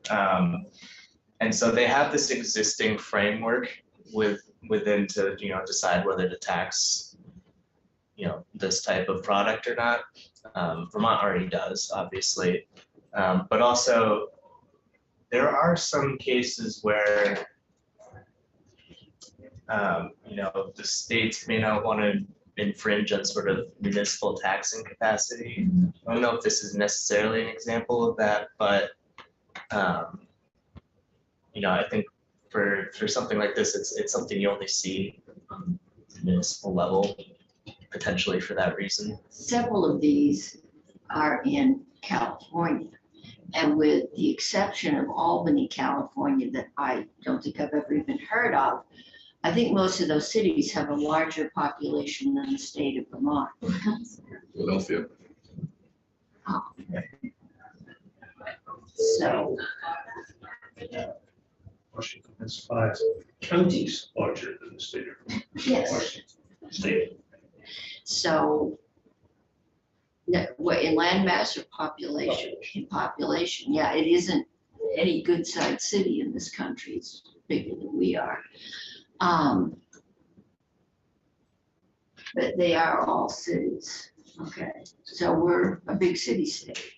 And so they have this existing framework within to, you know, decide whether to tax, you know, this type of product or not. Vermont already does, obviously. But also, there are some cases where, the states may not want to infringe on sort of municipal taxing capacity. I don't know if this is necessarily an example of that, but, I think for something like this, it's something you only see on the municipal level, potentially for that reason. Several of these are in California. And with the exception of Albany, California, that I don't think I've ever even heard of, I think most of those cities have a larger population than the state of Vermont. Philadelphia. So, Washington has 5 counties larger than the state of yes, Washington State. so what in landmass or population, yeah, it isn't any good sized city in this country. It's bigger than we are. But they are all cities, okay? So we're a big city state.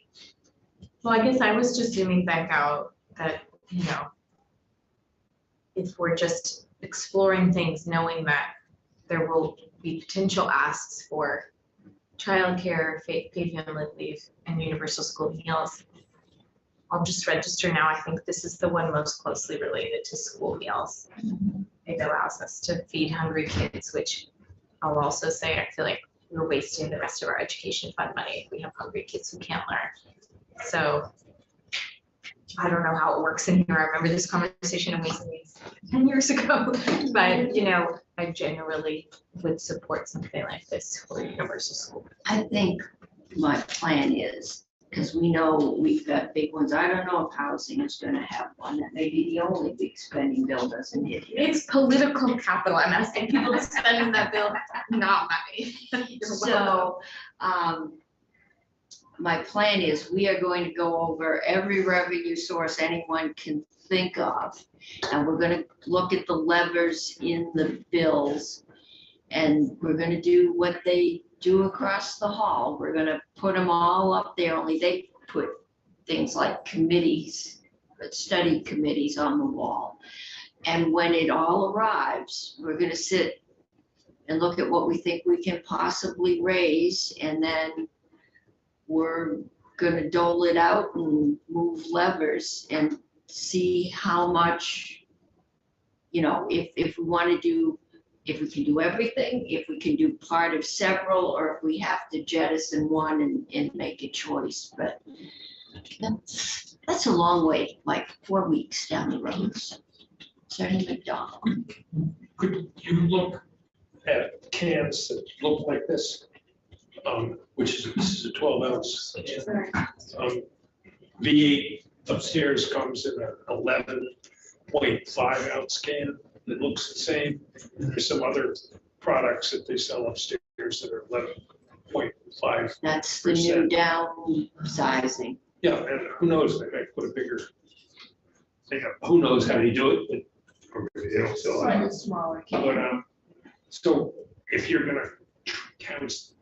Well, I guess I was just zooming back out that, if we're just exploring things, knowing that there will be potential asks for childcare, paid family leave, and universal school meals. I'll just register now. I think this is the one most closely related to school meals. It allows us to feed hungry kids, which I'll also say, I feel like we're wasting the rest of our education fund money if we have hungry kids who can't learn. So I don't know how it works in here. I remember this conversation in Ways and Means 10 years ago, but I generally would support something like this for universal school. I think my plan is, because we know we've got big ones, I don't know if housing is gonna have one, that may be the only big spending bill doesn't hit here. It's political capital. I'm asking people to spend in that bill, not money. So, my plan is we are going to go over every revenue source anyone can think of. And we're gonna look at the levers in the bills. And we're gonna do what they do across the hall. We're gonna put them all up there, only they put things like committees, study committees on the wall. And when it all arrives, we're gonna sit and look at what we think we can possibly raise, and then we're gonna dole it out and move levers and see how much, if we wanna do, if we can do everything, if we can do part of several, or if we have to jettison one and make a choice, but that's a long way, like 4 weeks down the road. Senator McDonald. Could you look at cans that look like this? This is a 12 ounce. V8 upstairs comes in an 11.5 ounce can that looks the same. There's some other products that they sell upstairs that are 11.5. That's the new down sizing. Yeah, and who knows, they might put a bigger, who knows how they do it, but or maybe they don't sell it. Smaller But, so if you're gonna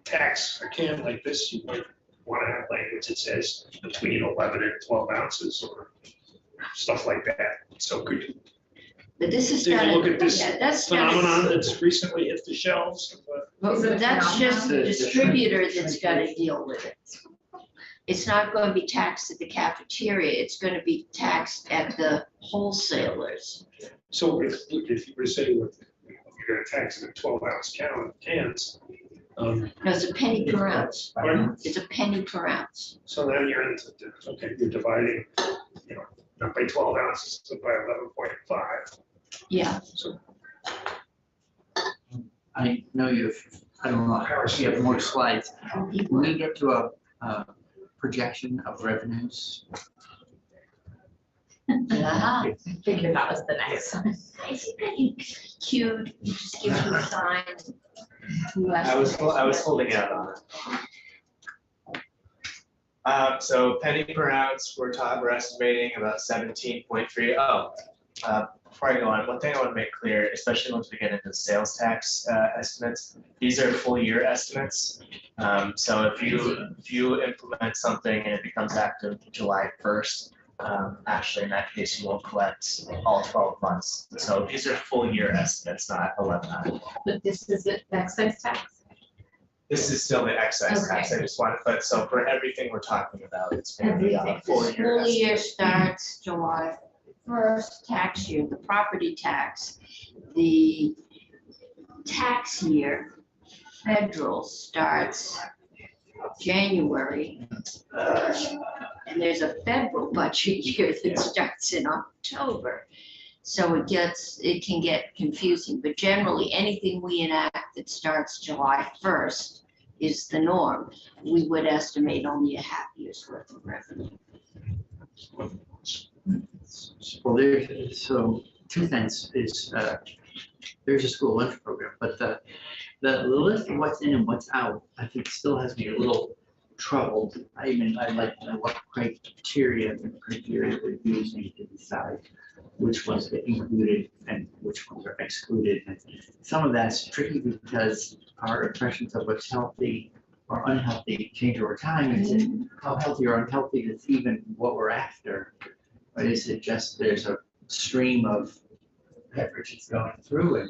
tax a can like this, you might wanna have language that says between 11 and 12 ounces or stuff like that. So could you But this is take a done, look at this yeah, that's done. phenomenon that's recently hit the shelves? But Is it a that's just the phenomenon? distributor that's gotta deal with it. It's not gonna be taxed at the cafeteria, it's gonna be taxed at the wholesalers. So if you were to say, look, you're gonna tax it in 12 ounce cans, No, it's a penny per ounce. pardon? It's a penny per ounce. So then you're into, okay, you're dividing, not by 12 ounces, but by 11.5. Yeah, So I know I don't know, Harris, you have more slides. When we get to a projection of revenues, ah, I figured that was the next one. I think that you cued, you just give you a sign. I was holding out on it. So penny per ounce, we're estimating about 17.3. Oh, Before I go on, one thing I want to make clear, especially once we get into sales tax estimates, these are full year estimates. So if you implement something and it becomes active July 1st, actually in that case, you won't collect all 12 months. So these are full year estimates, not 11 months. But this is the excise tax? This is still the excise tax. I just wanted, but so for everything we're talking about, it's going to be on a full year. School year estimate. starts July 1st, tax year, the property tax. The tax year, federal, starts January 1st. And there's a federal budget year that starts in October. So it can get confusing, but generally, anything we enact that starts July 1st is the norm. We would estimate only a half year's worth of revenue. Well, so two things is, there's a school lunch program, but the list of what's in and what's out, I think still has me a little troubled. I'd like to know what criteria we're using to decide which ones get included and which ones are excluded. And some of that's tricky because our impressions of what's healthy or unhealthy change over time. And how healthy or unhealthy is even what we're after. Or is it just there's a stream of beverages going through and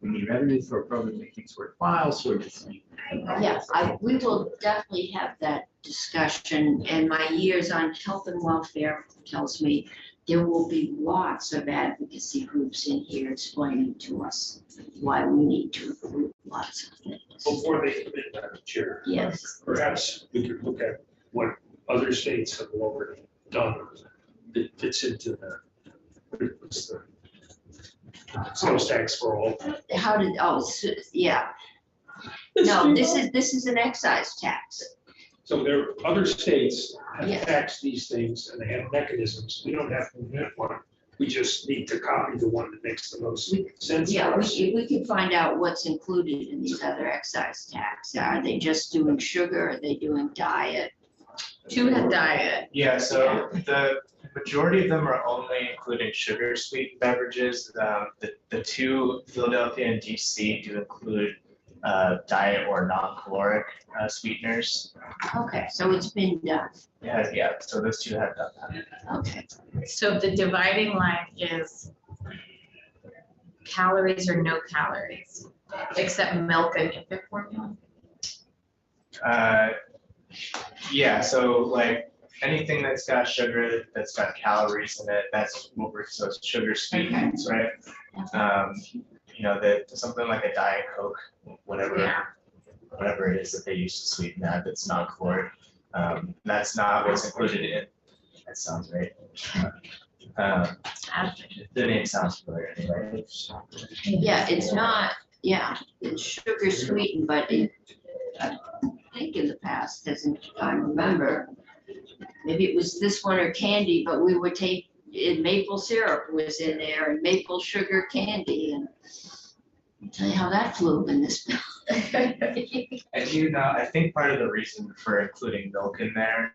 we need revenue for a program to make things worthwhile, so we're just saying. Yeah, we will definitely have that discussion, and my years on health and welfare tells me there will be lots of advocacy groups in here explaining to us why we need to include lots of things. Before they commit, Madam Chair. Yes. Perhaps we could look at what other states have already done that fits into what's the sales tax for all. How did, yeah. No, this is an excise tax. So there are other states have Yeah. taxed these things and they have mechanisms. We don't have to invent one. We just need to copy the one that makes the most sense Yeah, for us. we can find out what's included in these other excise tax. Are they just doing sugar? Are they doing diet? Two had diet. Yeah, so the majority of them are only including sugar sweetened beverages. The two, Philadelphia and DC, do include diet or non-caloric sweeteners. Okay, so it's been done. Yeah, so those two have done that. Okay. So the dividing line is calories or no calories, except milk and infant formula? Yeah, so like anything that's got sugar, that's got calories in it, that's what we're, so it's sugar sweetens, right? You know, that something like a Diet Coke, whatever it is that they use to sweeten that's non-caloric. That's not what's included in. That sounds right. The name sounds familiar anyway. Yeah, it's not, it's sugar sweetened, but I think in the past, I remember, maybe it was this one or candy, but we would take, maple syrup was in there and maple sugar candy, and I'll tell you how that flew in this bill. And you know, I think part of the reason for including milk in there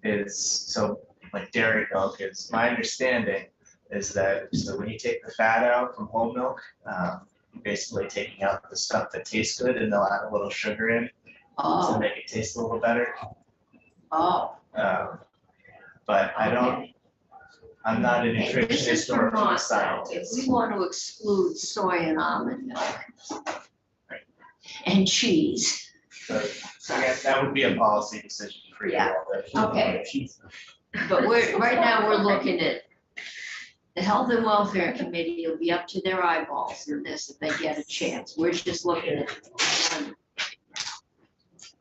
is so like dairy milk is, my understanding is that, so when you take the fat out from whole milk, you're basically taking out the stuff that tastes good and they'll add a little sugar in to make it taste a little better. But I don't, I'm not a nutritionist or a food scientist. If we want to exclude soy and almond milk and cheese. So again, that would be a policy decision for you all. Okay. But right now, we're looking at, the Health and Welfare Committee will be up to their eyeballs in this if they get a chance. We're just looking at.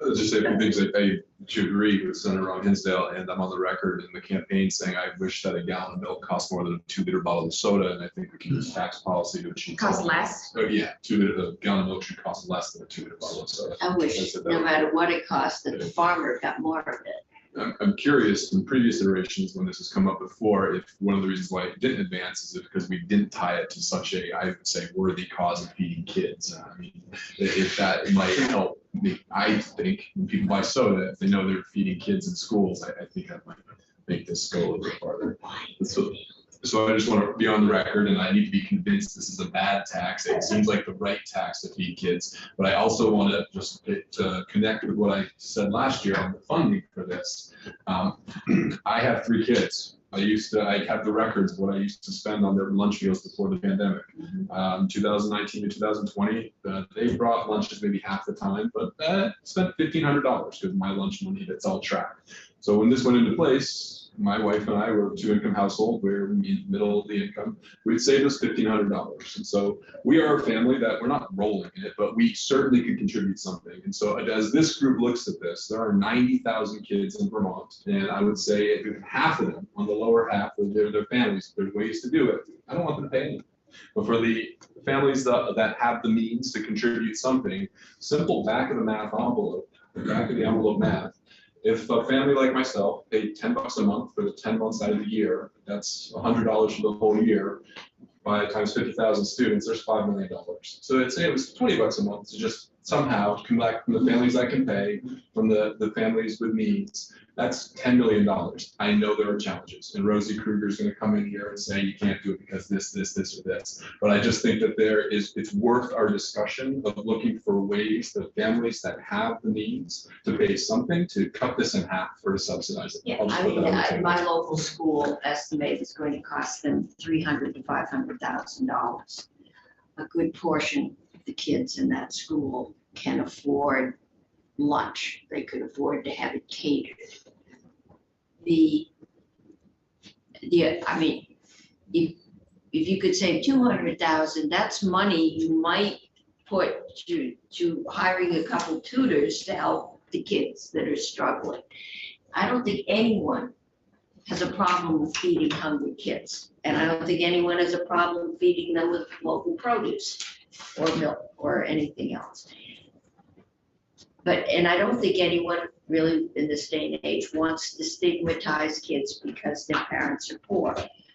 I'll just say a few things. I should agree with Senator Ron Hinsdale, and I'm on the record in the campaign saying I wish that a gallon of milk cost more than a 2-liter bottle of soda, and I think we can use tax policy to achieve. Cost less? Oh, yeah, a gallon of milk should cost less than a 2-liter bottle of soda. I wish, no matter what it costs, that the farmer got more of it. I'm curious, in previous iterations, when this has come up before, if one of the reasons why it didn't advance is because we didn't tie it to such a, I would say, worthy cause of feeding kids. I mean, if that might help me, I think when people buy soda, if they know they're feeding kids in schools, I think that might make this go a little bit farther. So So I just want to be on the record, and I need to be convinced this is a bad tax. It seems like the right tax to feed kids. But I also want to just connect with what I said last year on the funding for this. I have 3 kids. I have the records of what I used to spend on their lunch meals before the pandemic. 2019 to 2020, they brought lunches maybe half the time, but spent $1,500 because my lunch money, that's all tracked. So when this went into place, my wife and I were a 2-income household. We're in middle of the income. We'd saved us $1,500. And so we are a family that we're not rolling in it, but we certainly could contribute something. And so as this group looks at this, there are 90,000 kids in Vermont. And I would say if half of them on the lower half of their families, there's ways to do it. I don't want them to pay anything. But for the families that have the means to contribute something, simple back of the math envelope, back of the envelope math, if a family like myself paid $10 a month for the 10 months out of the year, that's $100 for the whole year. By times 50,000 students, there's $5 million. So I'd say it was $20 a month to just somehow collect from the families that can pay, from the families with needs. That's $10 million. I know there are challenges, and Rosie Kruger is going to come in here and say you can't do it because this, or this. But I just think that it's worth our discussion of looking for ways that families that have the means to pay something to cut this in half or to subsidize it. Yeah, I'll just I put mean, that on the table. my local school estimates it's going to cost them $300,000 to $500,000. A good portion of the kids in that school can afford lunch. They could afford to have it catered. I mean, if you could save $200,000, that's money you might put to hiring a couple tutors to help the kids that are struggling. I don't think anyone has a problem with feeding hungry kids. And I don't think anyone has a problem feeding them with local produce or milk or anything else. And I don't think anyone really in this day and age wants to stigmatize kids because their parents are poor.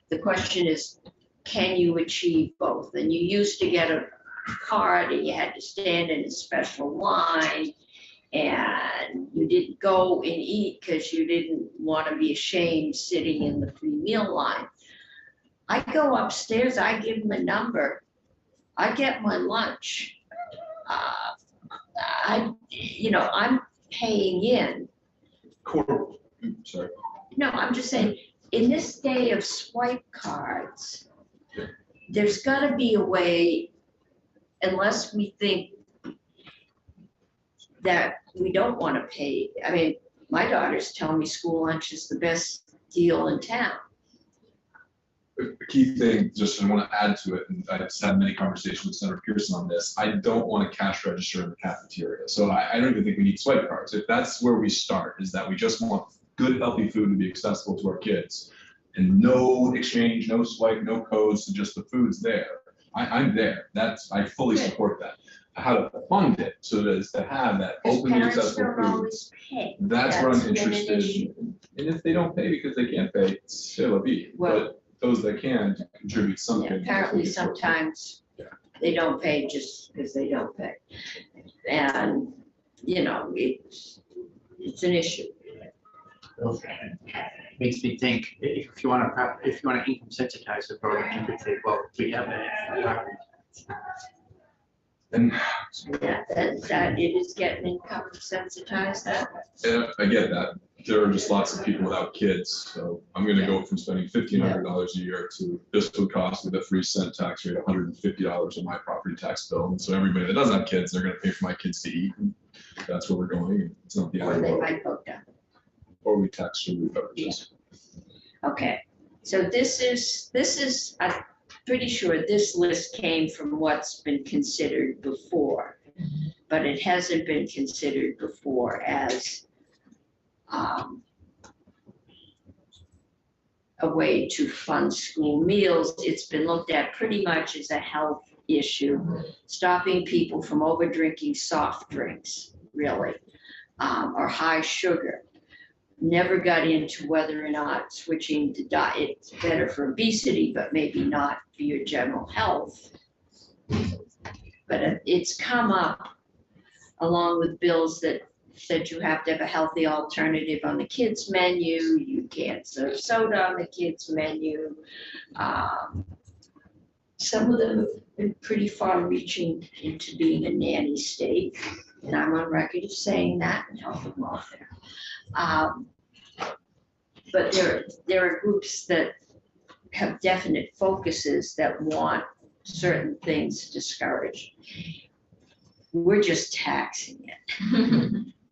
The question is, can you achieve both? And you used to get a card and you had to stand in a special line, and you didn't go and eat because you didn't want to be ashamed sitting in the free meal line. I go upstairs, I give them a number, I get my lunch. I'm paying in. Sorry. No, I'm just saying, in this day of swipe cards, there's gotta be a way, unless we think that we don't wanna pay. I mean, my daughters tell me school lunch is the best deal in town. The key thing, just I want to add to it, and I've had many conversations with Senator Pearson on this, I don't want a cash register in the cafeteria. So I don't even think we need swipe cards. If that's where we start, is that we just want good, healthy food to be accessible to our kids, and no exchange, no swipe, no codes, so just the food's there. I'm there. I fully support that. How to fund it so that it's to have that open, accessible foods. That's where I'm interested in. And if they don't pay because they can't pay, c'est la vie. But those that can contribute something. Yeah, apparently sometimes they don't pay just because they don't pay. And, it's an issue. Makes me think, if you want to income sensitize the program, you could say, well, we have that. And that it is getting income sensitized. I get that. There are just lots of people without kids, so I'm gonna go from spending $1,500 a year to this would cost with a 3-cent tax rate, $150 on my property tax bill. And so everybody that doesn't have kids, they're gonna pay for my kids to eat. And that's where we're going. It's not the Or end they of the world. might vote down. Or we tax through beverages. Okay, so this is, I'm pretty sure this list came from what's been considered before, but it hasn't been considered before as a way to fund school meals. It's been looked at pretty much as a health issue, stopping people from over drinking soft drinks, really, or high sugar. Never got into whether or not switching to diet's better for obesity, but maybe not for your general health. But it's come up along with bills that said you have to have a healthy alternative on the kids' menu, you can't serve soda on the kids' menu. Some of them have been pretty far reaching into being a nanny state, and I'm on record of saying that in health and welfare. But there are groups that have definite focuses that want certain things discouraged. We're just taxing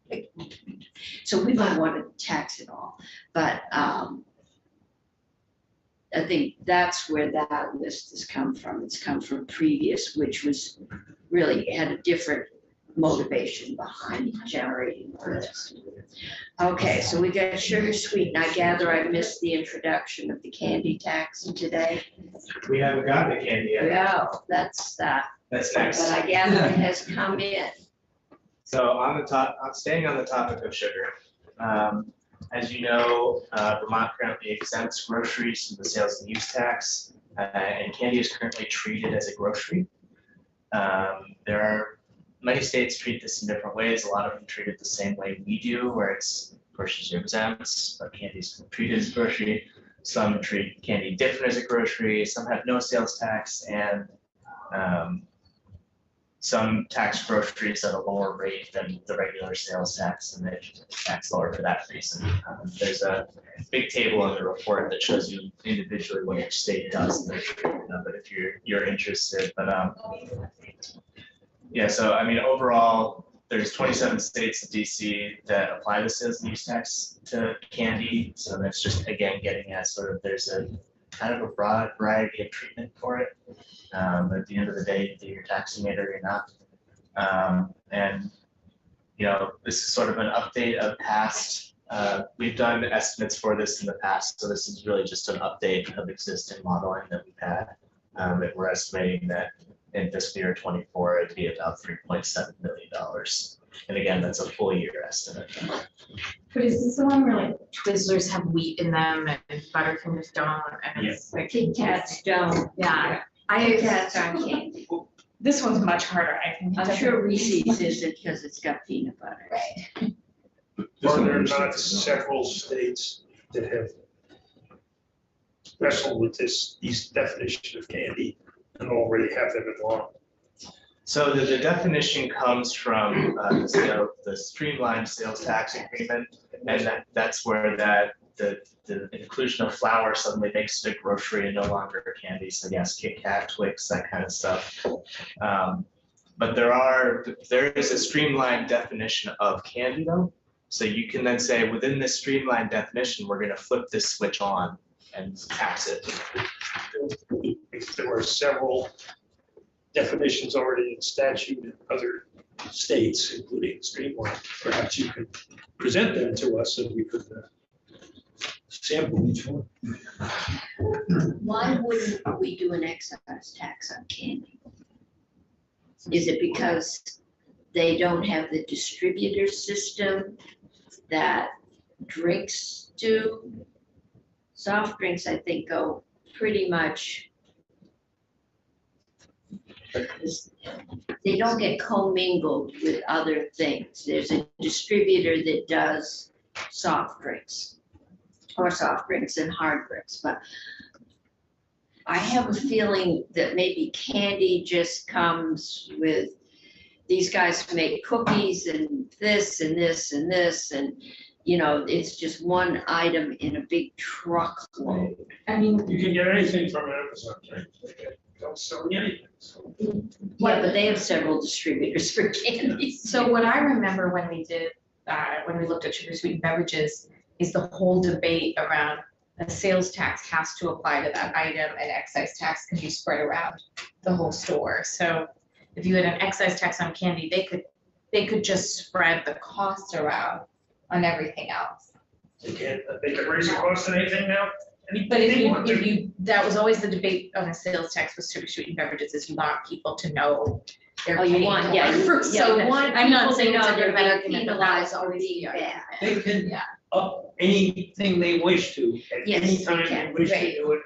it. So we don't want to tax it all, but I think that's where that list has come from. It's come from previous, which was really had a different motivation behind generating the list. Okay, so we got sugar sweet, and I gather I missed the introduction of the candy tax today. We haven't gotten the candy yet. No, that's That's but next. I gather it has come in. So on the top, staying on the topic of sugar, as you know, Vermont currently exempts groceries from the sales and use tax, and candy is currently treated as a grocery. There are many states treat this in different ways. A lot of them treat it the same way we do, where it's groceries are exempt, but candy is treated as a grocery. Some treat candy different as a grocery. Some have no sales tax, and some tax groceries at a lower rate than the regular sales tax, and they tax lower for that reason. There's a big table in the report that shows you individually what each state does, but if you're interested, but yeah, so I mean, overall, there's 27 states in DC that apply the sales and use tax to candy. So that's just, again, getting at sort of, there's a kind of a broad variety of treatment for it. At the end of the day, either you're taxing it or you're not. And, you know, this is sort of an update of past, we've done estimates for this in the past. So this is really just an update of existing modeling that we've had. And we're estimating that in fiscal year 24, it'd be about $3.7 million. And again, that's a full year estimate. But is this the one where like Twizzlers have wheat in them and Butterfingers don't? And it's like, Kit Kats don't. yeah, Kit Kats aren't candy. this one's much harder, I think. I'm sure Reese's isn't because it's got peanut butter. Right. Are there not several states that have wrestled with these definitions of candy and already have them in law? So the definition comes from the streamlined sales tax agreement, and that's where the inclusion of flour suddenly makes it a grocery and no longer a candy. So yes, Kit Kat, Twix, that kind of stuff. But there is a streamlined definition of candy though. So you can then say within this streamlined definition, we're going to flip this switch on and tax it. If there were several definitions already in statute in other states, including streamline, perhaps you could present them to us and we could sample each one. Why wouldn't we do an excise tax on candy? Is it because they don't have the distributor system that drinks do? Soft drinks, I think, go pretty much, they don't get commingled with other things. There's a distributor that does soft drinks, or soft drinks and hard drinks, but I have a feeling that maybe candy just comes with, these guys make cookies and this and this and this, and you know, it's just one item in a big truckload. I mean, You can get anything from Amazon, right? They don't sell you anything. So. Yeah, but they have several distributors for candy. so what I remember when we did, when we looked at sugar sweetened beverages, is the whole debate around a sales tax has to apply to that item and excise tax can be spread around the whole store. So if you had an excise tax on candy, they could just spread the cost around on everything else. They can raise the cost of anything now? But if you, that was always the debate on a sales tax with sugar sweetened beverages, is you want people to know they're Oh, you paying want, yeah, more for you soda. want I'm not people to saying it's know a they're good being argument, but that was penalized for always the being argument. bad. They can Yeah. up anything they wish to at Yes, any they time can, they wish to right. do it.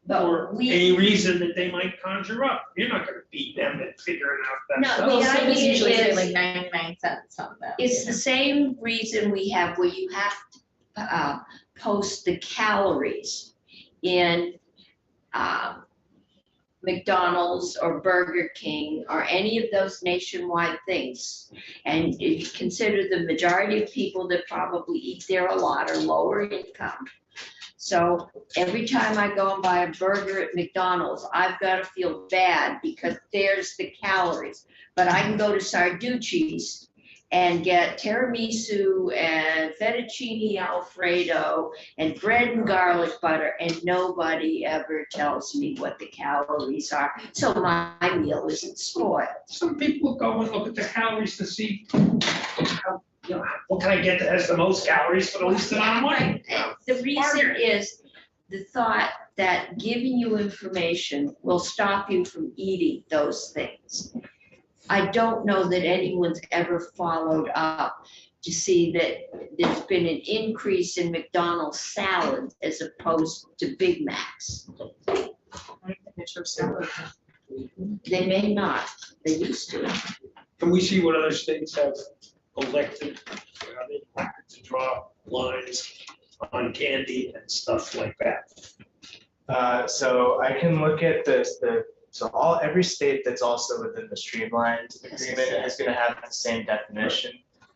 for But we, a reason that they might conjure up. You're not gonna beat them at figuring out that No, stuff. the Well, so idea usually say is- like 99 cents on them. it's the same reason we have where you have to post the calories in McDonald's or Burger King or any of those nationwide things. And if you consider the majority of people that probably eat there a lot are lower income. So every time I go and buy a burger at McDonald's, I've got to feel bad because there's the calories. But I can go to Sarducci's and get tiramisu and fettuccine alfredo and bread and garlic butter, and nobody ever tells me what the calories are. So my meal isn't spoiled. Some people go and look at the calories to see how, you know, what can I get that has the most calories for the least amount of money? Right. The reason is the thought that giving you information will stop you from eating those things. I don't know that anyone's ever followed up to see that there's been an increase in McDonald's salad as opposed to Big Macs. They may not, they used to. Can we see what other states have elected, are they elected to draw lines on candy and stuff like that? So I can look at every state that's also within the streamlined agreement is gonna have the same definition.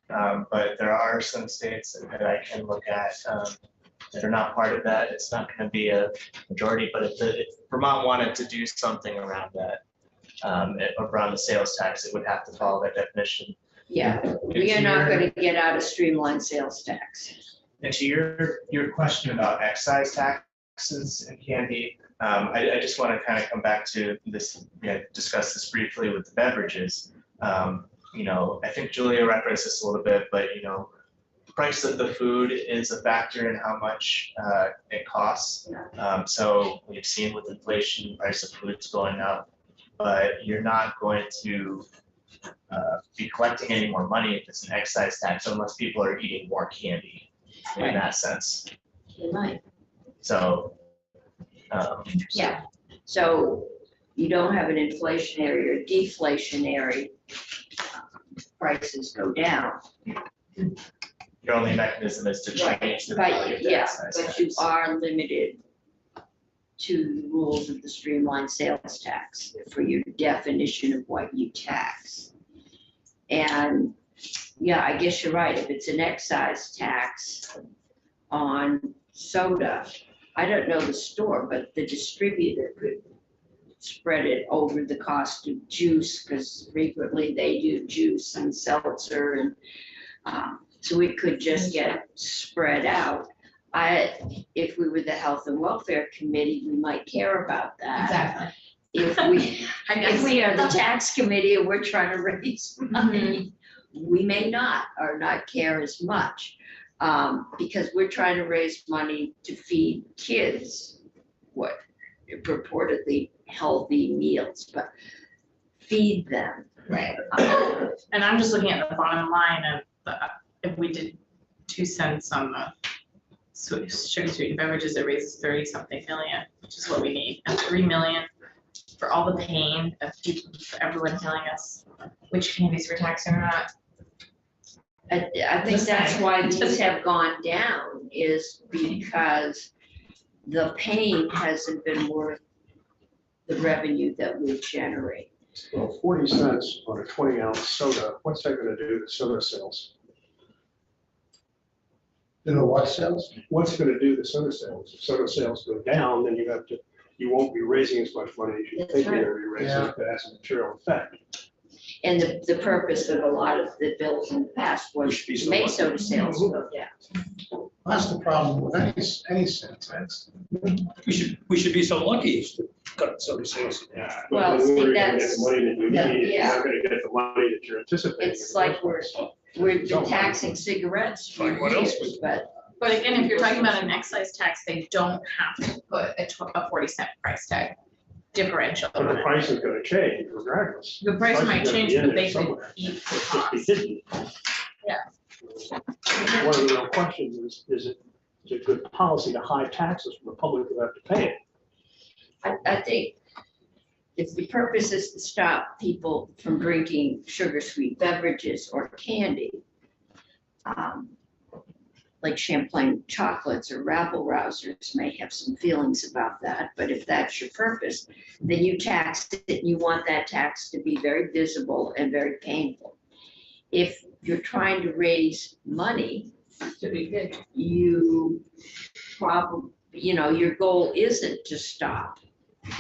But there are some states that I can look at, that are not part of that. It's not gonna be a majority, but if Vermont wanted to do something around that, around the sales tax, it would have to follow that definition. Yeah, we are not gonna get out of streamlined sales tax. And to your question about excise taxes and candy, I just want to kind of come back to this, discuss this briefly with the beverages. I think Julia referenced this a little bit, but the price of the food is a factor in how much it costs. So we've seen with inflation, the price of food's going up, but you're not going to be collecting any more money if it's an excise tax unless people are eating more candy in that sense. You might. So. Yeah, so you don't have an inflationary or deflationary, prices go down. Your only mechanism is to change the But, value of the yeah, excise but you tax. are limited to the rules of the streamlined sales tax for your definition of what you tax. And, yeah, I guess you're right, if it's an excise tax on soda, I don't know the store, but the distributor could spread it over the cost of juice, because frequently they do juice and seltzer, and so it could just get spread out. If we were the Health and Welfare Committee, we might care about that. Exactly. If we are the tax committee and we're trying to raise money, we may not, or not care as much. Because we're trying to raise money to feed kids what purportedly healthy meals, but feed them. Right. And I'm just looking at the bottom line of if we did 2 cents on the sugar sweetened beverages, it raises 30-something million, which is what we need, and 3 million for all the pain of people, for everyone telling us which candies we're taxing or not. I think that's why these have gone down, is because the pain hasn't been worth the revenue that we generate. Well, 40 cents on a 20-ounce soda, what's that gonna do to soda sales? What sales? What's gonna do to soda sales? If soda sales go down, then you won't be raising as much money as you That's think you're right. gonna be raising, if it has a material effect. And the purpose of a lot of the bills in the past was to make soda sales go down. That's the problem with any sense, that's. We should be so lucky as to cut soda sales. Yeah. Well, But see, in order to get that's- the money that you that- need, you're yeah. not gonna get the money that you're anticipating. It's like we've been taxing cigarettes for Like what else years, but But again, if you're talking about an excise tax, they don't have to put a 40-cent price tag differential But on the it. price is gonna change regardless. The price might is gonna change, be in but there they could somewhere. eat the It's just cost. be hidden. Yeah. One of the real questions is it good policy to high taxes for the public who have to pay it? I think if the purpose is to stop people from drinking sugar-sweet beverages or candy, like Champlain chocolates or rabble rousers may have some feelings about that, but if that's your purpose, then you tax it, you want that tax to be very visible and very painful. If you're trying to raise money, you probably, your goal isn't to stop.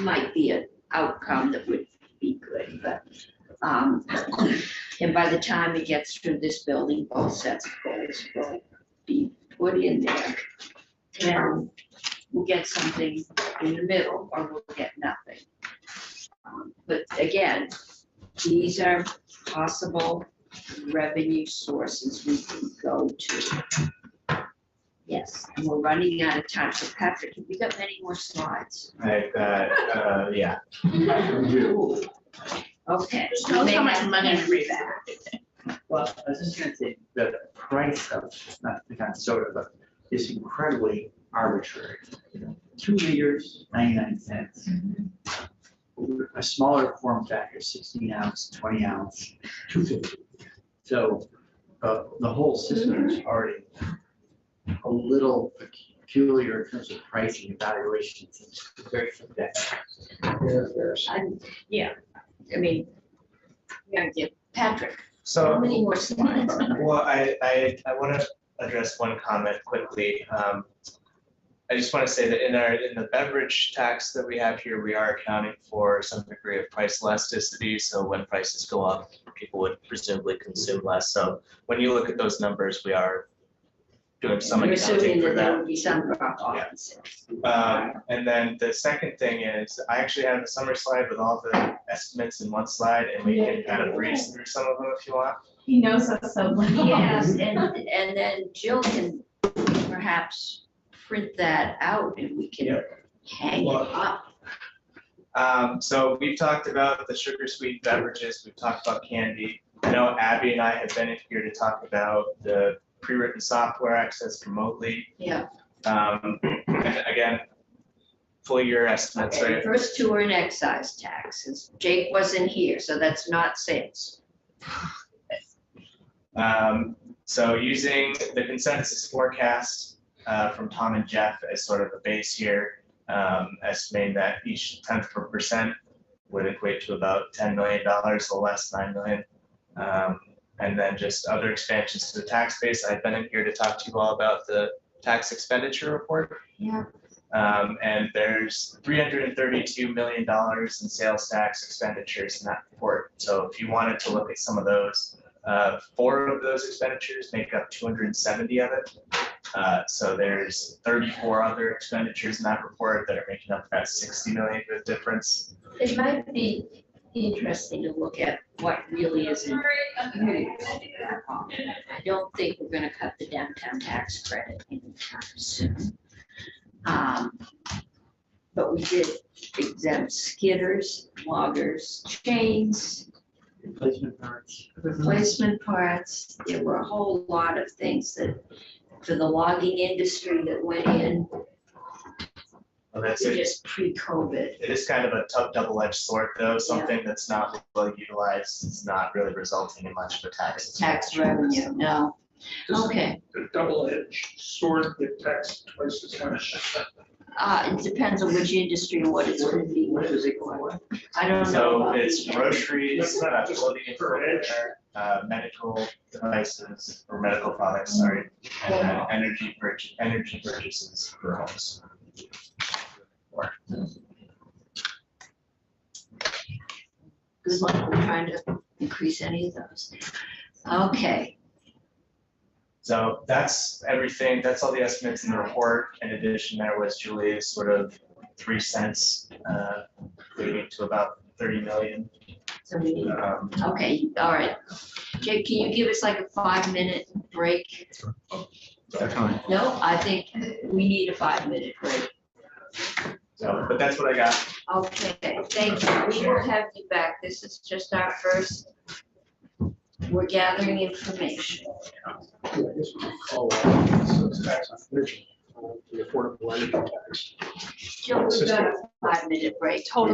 Might be an outcome that would be good, but, and by the time it gets through this building, both sets of goals will be put in there. And we'll get something in the middle or we'll get nothing. But again, these are possible revenue sources we can go to. Yes, and we're running out of time. So Patrick, have you got many more slides? I've got, yeah. Okay. Just tell us how much money we to raise. Well, I was just gonna say, the price of, not the kind of soda, but is incredibly arbitrary. 2 liters, 99 cents. A smaller form factor, 16 ounce, 20 ounce, 250. So, the whole system is already a little peculiar in terms of pricing evaluation. It's very subjective. Yeah, I mean, we're gonna give Patrick, how So, many more slides? well, I want to address one comment quickly. I just want to say that in the beverage tax that we have here, we are accounting for some degree of price elasticity. So when prices go up, people would presumably consume less. So when you look at those numbers, we are doing some We're accounting assuming for that there that. will be some drop off. Yeah. in sales. And then the second thing is, I actually have a summary slide with all the estimates in one slide, and we can kind of breeze through some of them if you want. He knows us so well. Yes, and then Jill can perhaps print that out and we can hang it up. So we've talked about the sugar-sweet beverages, we've talked about candy. I know Abby and I have been in here to talk about the pre-written software access remotely. Yeah. And again, full year estimates, Okay, right? first two are in excise taxes. Jake wasn't here, so that's not sales. So using the consensus forecast from Tom and Jeff as sort of a base here, estimating that each 0.1% would equate to about $10 million, or less, 9 million. And then just other expansions to the tax base. I've been in here to talk to you all about the tax expenditure report. Yeah. And there's $332 million in sales tax expenditures in that report. So if you wanted to look at some of those, 4 of those expenditures make up 270 of it. So there's 34 other expenditures in that report that are making up about 60 million of the difference. It might be interesting to look at what really is in. I don't think we're gonna cut the downtown tax credit anytime soon. But we did exempt skidders, loggers, chains, replacement parts. There were a whole lot of things that, for the logging industry that went in Well, that's it. just pre-COVID. It is kind of a tough double-edged sword, though. Something that's not well utilized, it's not really resulting in much of a tax. Tax revenue, no. Okay, The double-edged sword that tax twice as much. it depends on which industry and what it's gonna be. What is it for? I don't know So about it's the- groceries, That's not just clothing and per footwear, medical devices, or medical products, sorry, and then energy purchases for homes. Good luck with trying to increase any of those. Okay, So that's everything, that's all the estimates in the report. In addition, there was Julie's sort of 3 cents, leading to about 30 million. so we need, Um, okay, all right. Jake, can you give us like a 5-minute break? Definitely. No, I think we need a 5-minute break. So, but that's what I got. Okay, thank you. We will have you back. This is just our first, we're gathering information. Yeah, I guess we could call that sales tax on energy, the affordable energy tax. Jill, we've got 5-minute break. Totally.